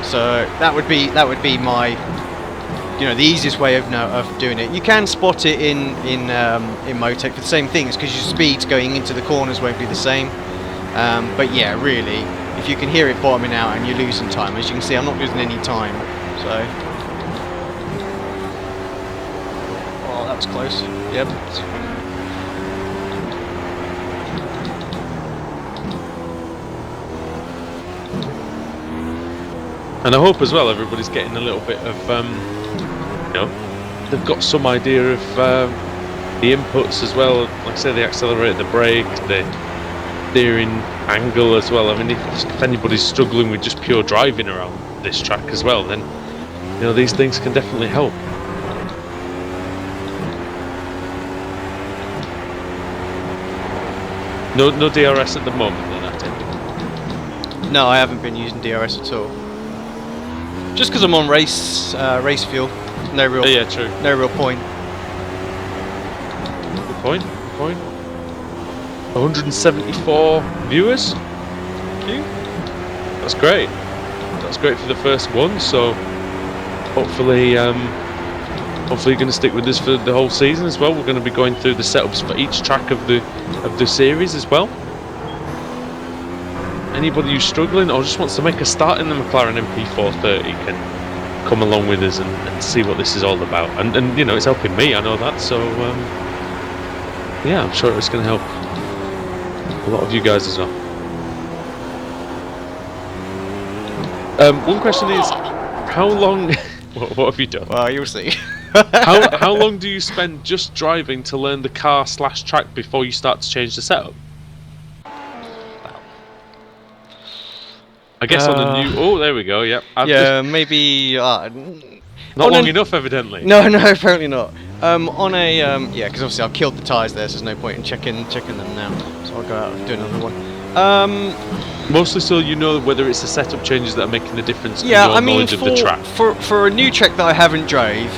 so that would be my, you know, the easiest way of doing it. You can spot it in Motec for the same things, because your speeds going into the corners won't be the same. But yeah, really, if you can hear it bottoming out and you're losing time, as you can see, I'm not losing any time. So, oh, that was close. Yep. And I hope as well everybody's getting a little bit of, you know, they've got some idea of the inputs as well. Like I say, the accelerator, the brake, the steering angle as well. I mean, if anybody's struggling with just pure driving around this track as well, then, you know, these things can definitely help. No DRS at the moment then, I think. No, I haven't been using DRS at all. Just because I'm on race fuel, no real. Oh, yeah, true. No real point. Good point. Good point. 174 viewers. Thank you. That's great. That's great for the first one. So hopefully, hopefully you're going to stick with us for the whole season as well. We're going to be going through the setups for each track of the series as well. Anybody who's struggling or just wants to make a start in the McLaren MP4-30 can come along with us and see what this is all about. And you know, it's helping me, I know that. So yeah, I'm sure it's going to help a lot of you guys as well. One question is, how long? what have you done? Well, you'll see. how long do you spend just driving to learn the car/track before you start to change the setup? I guess on a new. Oh, there we go. Yep. Yeah, maybe. Not long enough, evidently. No, apparently not. On a yeah, because obviously I've killed the tyres there, so there's no point in checking them now. So I'll go out and do another one. Mostly so you know whether it's the setup changes that are making the difference. Yeah, in your I mean, knowledge of the track. for a new track that I haven't drove,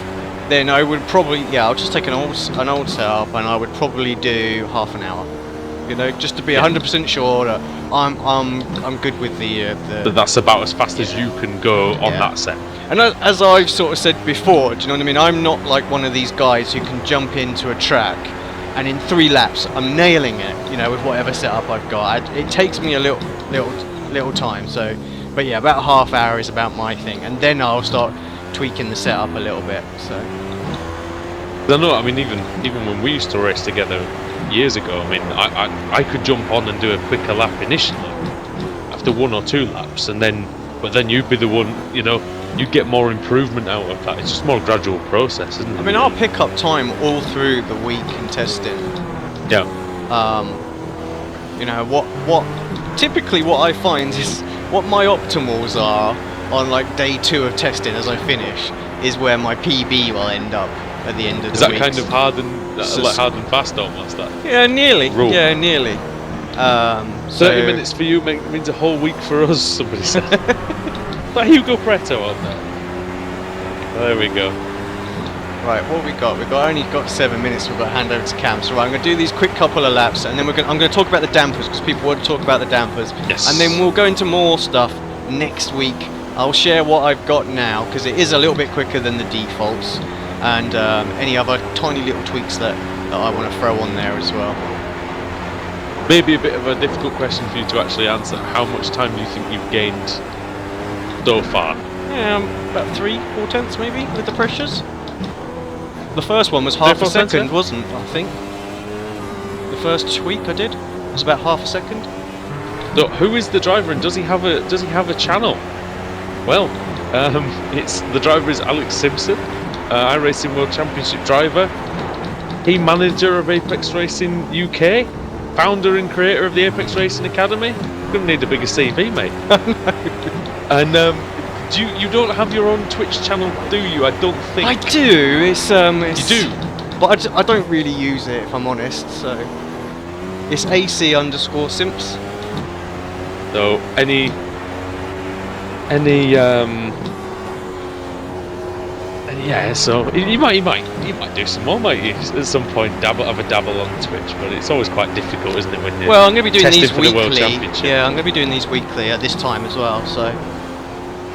then I would probably I'll just take an old setup and I would probably do half an hour. You know, just to be 100% sure that I'm good with the. That's about as fast as you can go on that set. And as I've sort of said before, do you know what I mean? I'm not like one of these guys who can jump into a track and in 3 laps I'm nailing it. You know, with whatever setup I've got. It takes me a little time. So, but yeah, about half hour is about my thing, and then I'll start tweaking the setup a little bit. So. I know. I mean, even when we used to race together years ago, I mean, I could jump on and do a quicker lap initially after 1 or 2 laps, but then you'd be the one, you know, you'd get more improvement out of that. It's just a more gradual process, isn't it? I mean, I'll pick up time all through the week in testing. Yeah. You know, what typically what I find is what my optimals are on like day 2 of testing as I finish is where my PB will end up at the end of the week. Is that kind of hard and fast almost? That. Yeah, nearly. Rule. Yeah, nearly. 30 minutes for you means a whole week for us. Somebody said. That Hugo Preto on there. There we go. Right, what have we got? We've only got 7 minutes. We've got to hand over to Cam. So right, I'm going to do these quick couple of laps, and then I'm going to talk about the dampers because people want to talk about the dampers. Yes. And then we'll go into more stuff next week. I'll share what I've got now because it is a little bit quicker than the defaults, and any other tiny little tweaks that I want to throw on there as well. Maybe a bit of a difficult question for you to actually answer. How much time do you think you've gained so far? About 3/4 tenths maybe with the pressures. The first one was half a second, wasn't it? I think. The first tweak I did was about half a second. So who is the driver, and does he have a channel? Well, the driver is Alex Simpson, iRacing World Championship driver, team manager of Apex Racing UK, founder and creator of the Apex Racing Academy. Couldn't need a bigger CV, mate. And you don't have your own Twitch channel, do you? I don't think. I do. It's You do, but I don't really use it if I'm honest. So it's AC_Simps. So any Yeah, so you might do some more, might you? At some point, have a dabble on Twitch, but it's always quite difficult, isn't it, when you're Well, I'm going to be doing testing these for the World weekly. Championship? Yeah, I'm going to be doing these weekly at this time as well. So,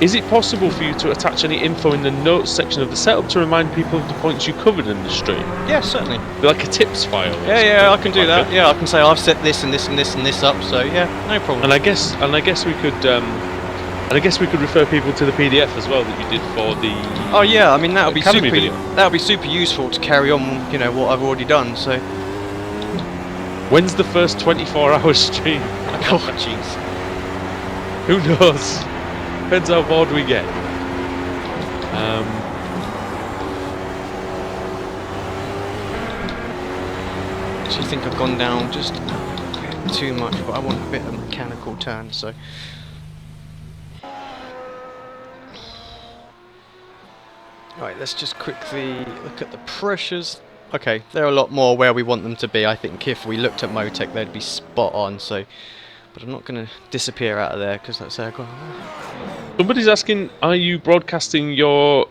is it possible for you to attach any info in the notes section of the setup to remind people of the points you covered in the stream? yeah, certainly. Like a tips file? Yeah, I can do that. Good. Yeah, I can say I've set this and this and this and this up. So yeah, no problem. And I guess we could refer people to the PDF as well that you did for the. Oh yeah, I mean that would be Academy super. video. That would be super useful to carry on. You know what I've already done. So. When's the first 24-hour stream? Oh jeez. Who knows? Depends how bored we get. I think I've gone down just too much, but I want a bit of mechanical turn. So. Right, let's just quickly look at the pressures. Okay, they're a lot more where we want them to be. I think if we looked at Motec, they'd be spot on. So, but I'm not going to disappear out of there because that's our goal. Somebody's asking, are you broadcasting your,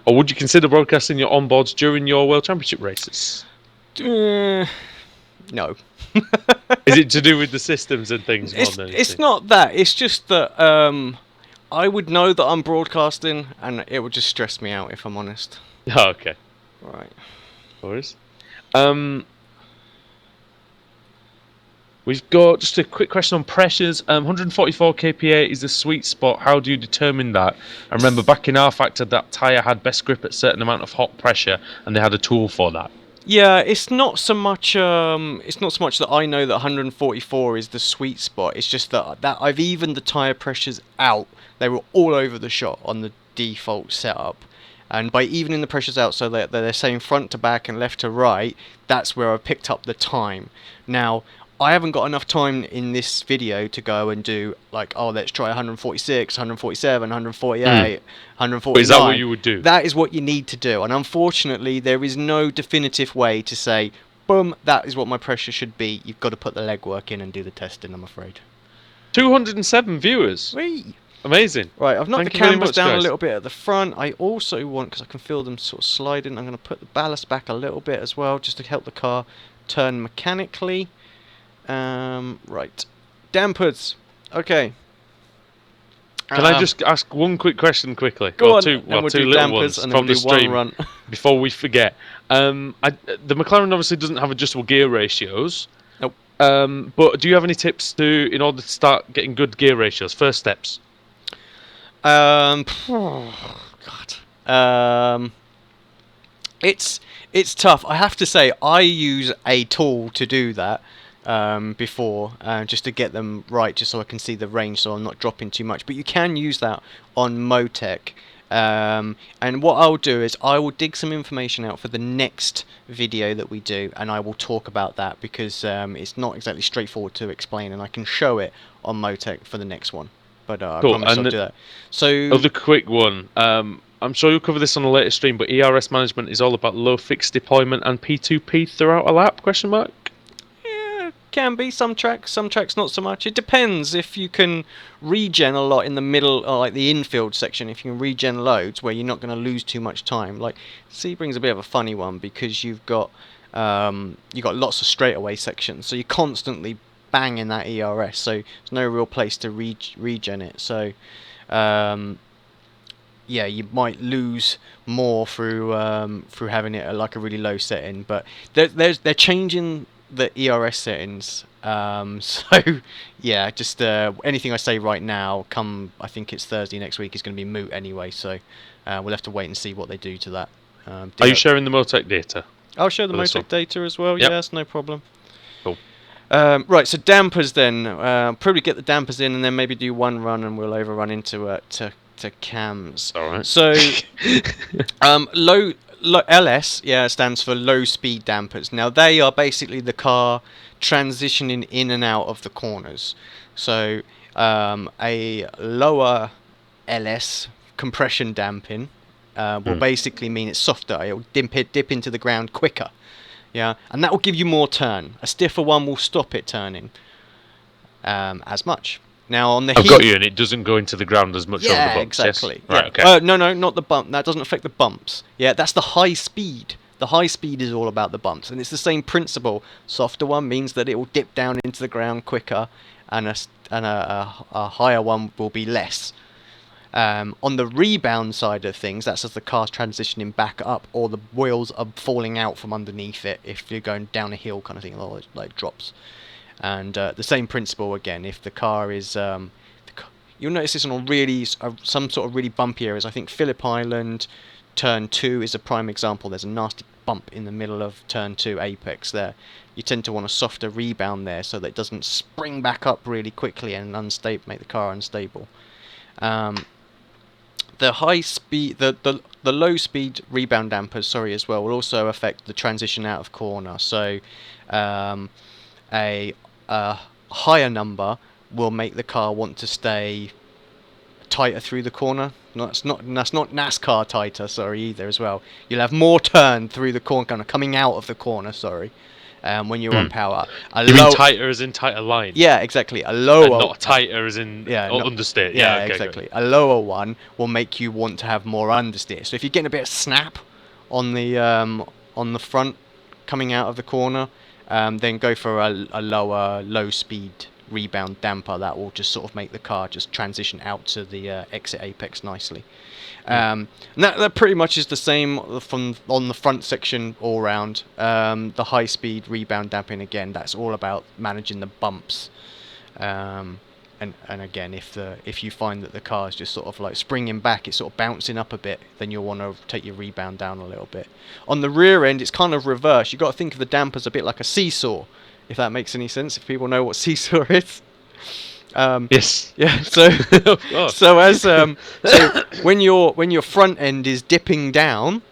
or would you consider broadcasting your onboards during your World Championship races? No. Is it to do with the systems and things more than anything? It's not that. It's just that I would know that I'm broadcasting, and it would just stress me out if I'm honest. Oh, okay. Right. No worries. We've got just a quick question on pressures. 144 kPa is the sweet spot. How do you determine that? I remember back in R Factor that Tyre had best grip at a certain amount of hot pressure, and they had a tool for that. Yeah, it's not so much. It's not so much that I know that 144 is the sweet spot. It's just that I've evened the tyre pressures out. They were all over the shot on the default setup, and by evening the pressures out so that they're saying front to back and left to right, that's where I picked up the time. Now, I haven't got enough time in this video to go and do like, oh, let's try 146, 147, 148, 149. Is that what you would do? That is what you need to do. And unfortunately, there is no definitive way to say, boom, that is what my pressure should be. You've got to put the legwork in and do the testing, I'm afraid. 207 viewers. Whee! Amazing. Right, I've knocked Thank the you very cameras much, down guys. a little bit at the front. I also want, because I can feel them sort of sliding, I'm going to put the ballast back a little bit as well, just to help the car turn mechanically. Right. Dampers. Okay. Can I just ask one quick question quickly? Go on, two and we'll two do little dampers, ones and then from we'll the do one stream run. before we forget. The McLaren obviously doesn't have adjustable gear ratios. Nope. But do you have any tips in order to start getting good gear ratios? First steps. Oh, God. It's tough. I have to say, I use a tool to do that before, just to get them right, just so I can see the range, so I'm not dropping too much. But you can use that on Motec. And what I'll do is I will dig some information out for the next video that we do, and I will talk about that because it's not exactly straightforward to explain, and I can show it on Motec for the next one. But I promise I'll do that. So other quick one. I'm sure you'll cover this on a later stream, but ERS management is all about low fixed deployment and P2P throughout a lap? Question mark. Yeah, can be some tracks not so much. It depends if you can regen a lot in the middle, or like the infield section. If you can regen loads where you're not going to lose too much time. Like Sebring's a bit of a funny one because you've got lots of straightaway sections, so you're constantly banging that ERS. So there's no real place to regen it. So yeah, you might lose more through having it at like a really low setting, but they're changing the ERS settings. So yeah, just anything I say right now, I think it's Thursday next week, is going to be moot anyway. So we'll have to wait and see what they do to that. Are you sharing the Motec data? I'll show the Motec data as well. Yep. Yes, no problem. Cool. Right, so dampers then. Probably get the dampers in and then maybe do one run, and we'll overrun into to cams. All right. So low LS, yeah, stands for low speed dampers. Now they are basically the car transitioning in and out of the corners. So a lower LS compression damping will basically mean it's softer. It'll dip into the ground quicker. Yeah, and that will give you more turn. A stiffer one will stop it turning as much. Now on the I've heave, got you, and it doesn't go into the ground as much over the bumps. exactly. Yes? Right. Yeah. Okay. No, not the bump. That doesn't affect the bumps. Yeah, that's the high speed. The high speed is all about the bumps, and it's the same principle. Softer one means that it will dip down into the ground quicker, and a higher one will be less. On the rebound side of things, that's as the car's transitioning back up, or the wheels are falling out from underneath it if you're going down a hill kind of thing, like drops. And the same principle again. If the car is, you'll notice this on really some sort of really bumpy areas. I think Phillip Island, Turn 2 is a prime example. There's a nasty bump in the middle of Turn 2 apex there. You tend to want a softer rebound there so that it doesn't spring back up really quickly and make the car unstable. The high speed, the low speed rebound dampers, as well, will also affect the transition out of corner. So a higher number will make the car want to stay tighter through the corner. That's not NASCAR tighter, either as well. You'll have more turn through the corner, kind of coming out of the corner, when you're on power. You mean tighter as in tighter line? Yeah, exactly. A lower... And not tighter as in understeer. Yeah, okay, exactly. A lower one will make you want to have more understeer. So if you're getting a bit of snap on the front coming out of the corner, then go for a low speed rebound damper. That will just sort of make the car just transition out to the exit apex nicely. And that pretty much is the same on the front section all round. The high speed rebound damping, again, that's all about managing the bumps. And again, if you find that the car is just sort of like springing back, it's sort of bouncing up a bit, then you'll want to take your rebound down a little bit. On the rear end, it's kind of reverse. You've got to think of the dampers a bit like a seesaw, if that makes any sense, if people know what seesaw is. Yes. Yeah. So when your front end is dipping down,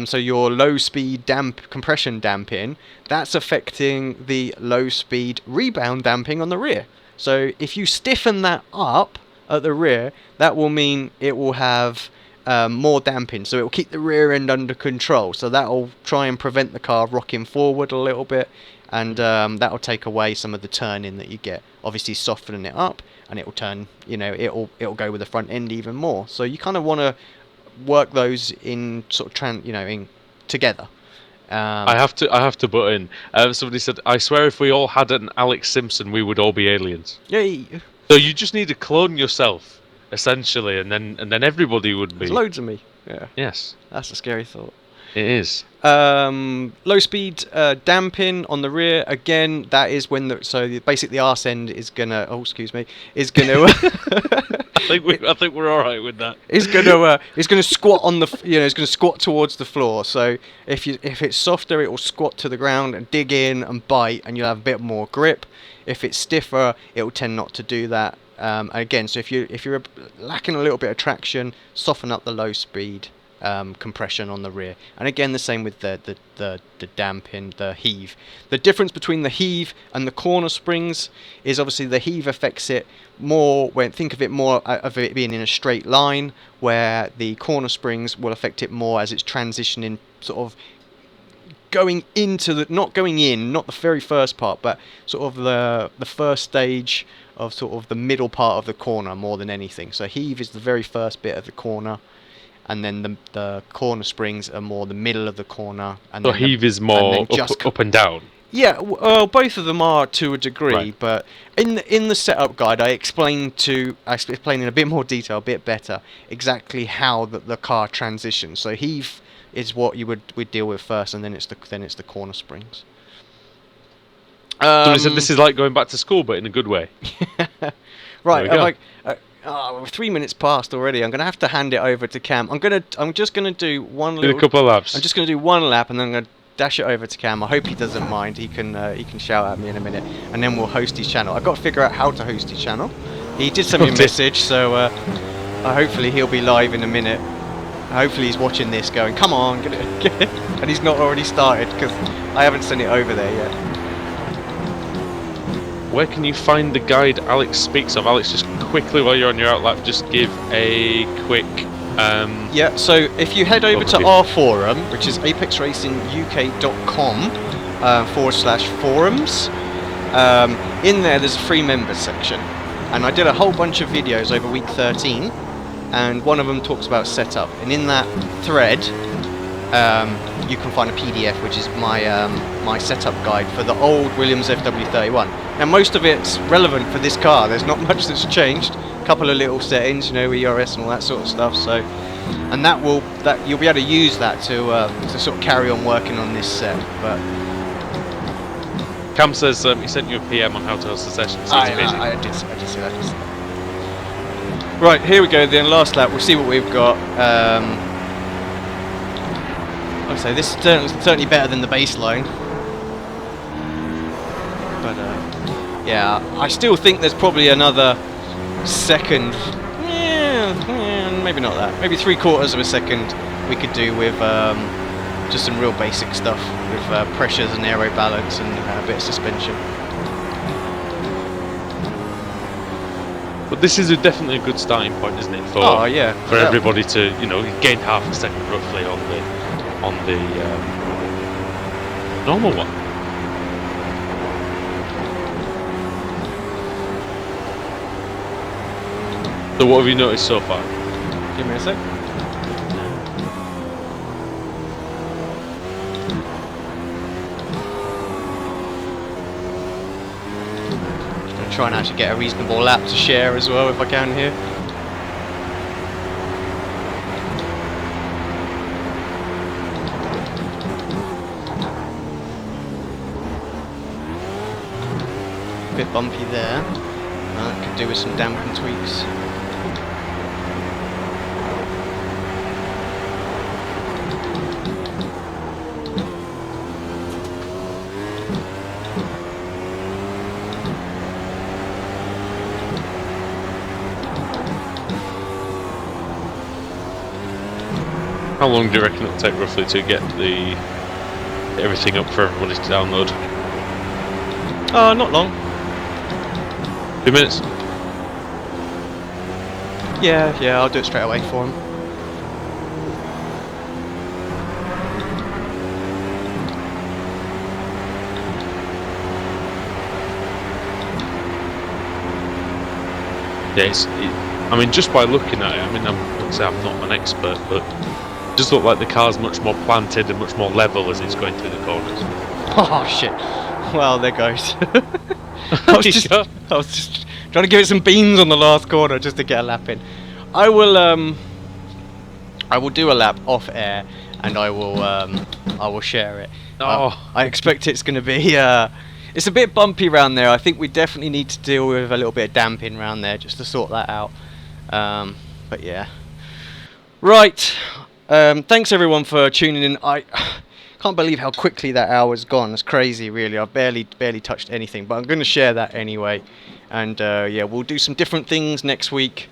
so your low speed compression damping, that's affecting the low speed rebound damping on the rear. So if you stiffen that up at the rear, that will mean it will have more damping, so it will keep the rear end under control. So that will try and prevent the car rocking forward a little bit, and that will take away some of the turning that you get. Obviously softening it up, and it will turn, it'll go with the front end even more. So you kind of want to work those in sort of in together. I have to butt in. Somebody said, "I swear, if we all had an Alex Simpson, we would all be aliens." Yay! So you just need to clone yourself, essentially, and then everybody would be. There's loads of me. Yeah. Yes. That's a scary thought. It is. Low speed damping on the rear, again, that is when basically the arse end is gonna I think we're all right with that. It's gonna squat on the it's gonna squat towards the floor. So if it's softer, it will squat to the ground and dig in and bite, and you'll have a bit more grip. If it's stiffer, it will tend not to do that. Again, so if you're lacking a little bit of traction, soften up the low speed compression on the rear. And again, the same with the damping, the heave. The difference between the heave and the corner springs is obviously the heave affects it more think of it more of it being in a straight line, where the corner springs will affect it more as it's transitioning, sort of going into not the very first part, but sort of the first stage of sort of the middle part of the corner more than anything. So heave is the very first bit of the corner, and then the corner springs are more the middle of the corner. And so heave is more up and down. Yeah, well, both of them are to a degree, right. But in the setup guide, I explain in a bit more detail, a bit better, exactly how the car transitions. So heave is what you would deal with first, and then it's the corner springs. So he said this is like going back to school, but in a good way. Right, we're 3 minutes past already. I'm gonna have to hand it over to Cam. I'm just gonna do a couple of laps. I'm just gonna do one lap, and then I'm gonna dash it over to Cam. I hope he doesn't mind. He can shout at me in a minute, and then we'll host his channel. I've got to figure out how to host his channel. He did send me a message, so hopefully he'll be live in a minute. Hopefully he's watching this going, come on, get it. And he's not already started, because I haven't sent it over there yet. Where can you find the guide Alex speaks of? Alex, just quickly while you're on your outlap, just give a quick... Yeah, so if you head over to our forum, which is apexracinguk.com /forums, in there's a free members section. and I did a whole bunch of videos over week 13, and one of them talks about setup, and in that thread you can find a PDF which is my my setup guide for the old Williams FW31. Now most of it's relevant for this car, there's not much that's changed, a couple of little settings, you know, ERS and all that sort of stuff, so, and that you'll be able to use that to sort of carry on working on this set. But Cam says he sent you a PM on how to host the session. So I did see that. Right, here we go then, last lap, we'll see what we've got. Like I say, this is certainly better than the baseline. But yeah, I still think there's probably another second, maybe not that, maybe 3/4 of a second we could do with just some real basic stuff with pressures and aero balance and a bit of suspension. But this is definitely a good starting point, isn't it? For for everybody to, you know, gain half a second roughly on the normal one. So what have you noticed so far? Give me a sec. Just gonna try and actually get a reasonable lap to share as well if I can here. Bit bumpy there. Could do with some damping tweaks. How long do you reckon it'll take roughly to get everything up for everybody to download? Not long. 2 minutes? Yeah, I'll do it straight away for him. Yeah, I mean, just by looking at it, I mean, I'm not an expert, but it does look like the car's much more planted and much more level as it's going through the corners. Oh shit! Well, there goes. I was just trying to give it some beans on the last corner just to get a lap in. I will do a lap off air, and I will share it. I expect it's going to be it's a bit bumpy around there. I think we definitely need to deal with a little bit of damping around there just to sort that out. But yeah, right. Thanks everyone for tuning in. I can't believe how quickly that hour's gone. It's crazy, really. I've barely touched anything, but I'm going to share that anyway. And yeah, we'll do some different things next week,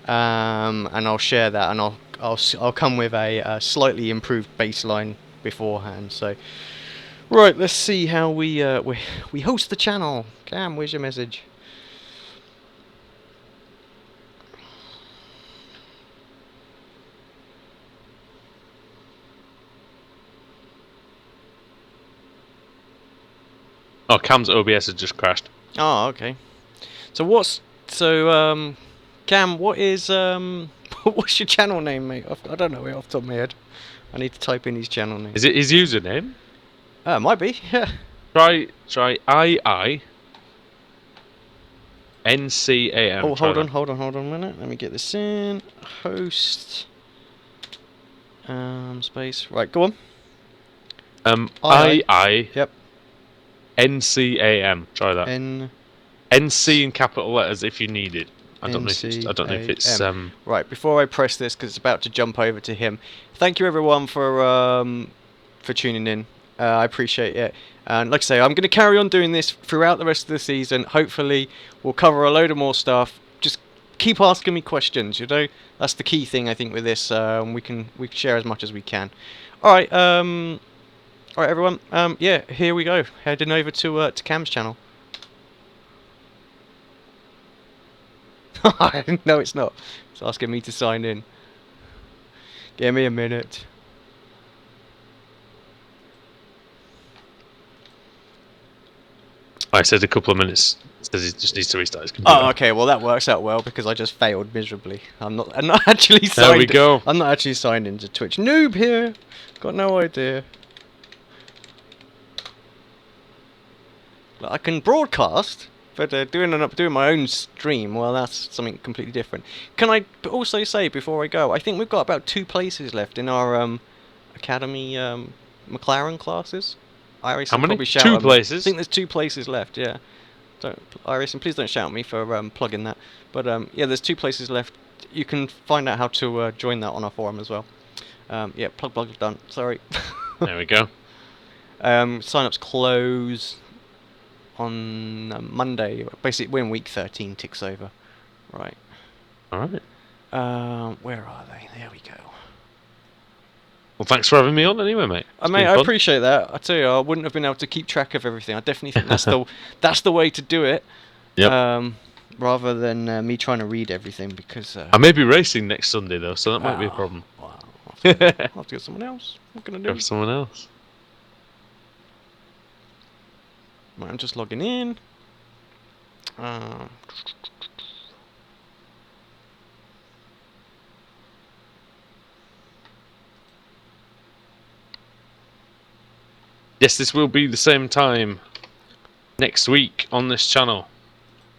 and I'll share that, and I'll come with a slightly improved baseline beforehand. So, right, let's see how we host the channel. Cam, where's your message? Oh, Cam's OBS has just crashed. Oh, okay. So Cam, what is what's your channel name, mate? I don't know it off the top of my head. I need to type in his channel name. Is it his username? Might be. Yeah. Try NCAM. Oh, hold on a minute. Let me get this in. Host. Space. Right, go on. Yep. NCAM. Try that. NC in capital letters if you need it. I don't know if it's right. Before I press this, because it's about to jump over to him. Thank you everyone for tuning in. I appreciate it. And like I say, I'm going to carry on doing this throughout the rest of the season. Hopefully, we'll cover a load of more stuff. Just keep asking me questions. You know, that's the key thing I think with this. We can share as much as we can. All right. All right, everyone. Yeah, here we go. Heading over to Cam's channel. No, it's not. It's asking me to sign in. Give me a minute. I said a couple of minutes. It says he just needs to restart his computer. Oh, okay. Well, that works out well because I just failed miserably. I'm not actually signed. There we go. I'm not actually signed into Twitch. Noob here. Got no idea. I can broadcast, but doing my own stream, well, that's something completely different. Can I also say before I go, I think we've got about 2 places left in our academy McLaren classes. iRacing How many? probably shout 2 at me. places? I think there's 2 places left. Yeah. iRacing, please don't shout at me for plugging that. But yeah, there's 2 places left. You can find out how to join that on our forum as well. Yeah, plug done. Sorry. There we go. Sign-ups close on Monday. Basically, when week 13 ticks over. Right. Alright. Where are they? There we go. Well, thanks for having me on anyway, mate. Mate, I appreciate that. I tell you, I wouldn't have been able to keep track of everything. I definitely think that's the way to do it. Yep. Rather than me trying to read everything because... I may be racing next Sunday, though, so that might be a problem. Wow. I'll have to get someone else. What can I do? Go for someone else. Right, I'm just logging in. Yes, this will be the same time next week on this channel.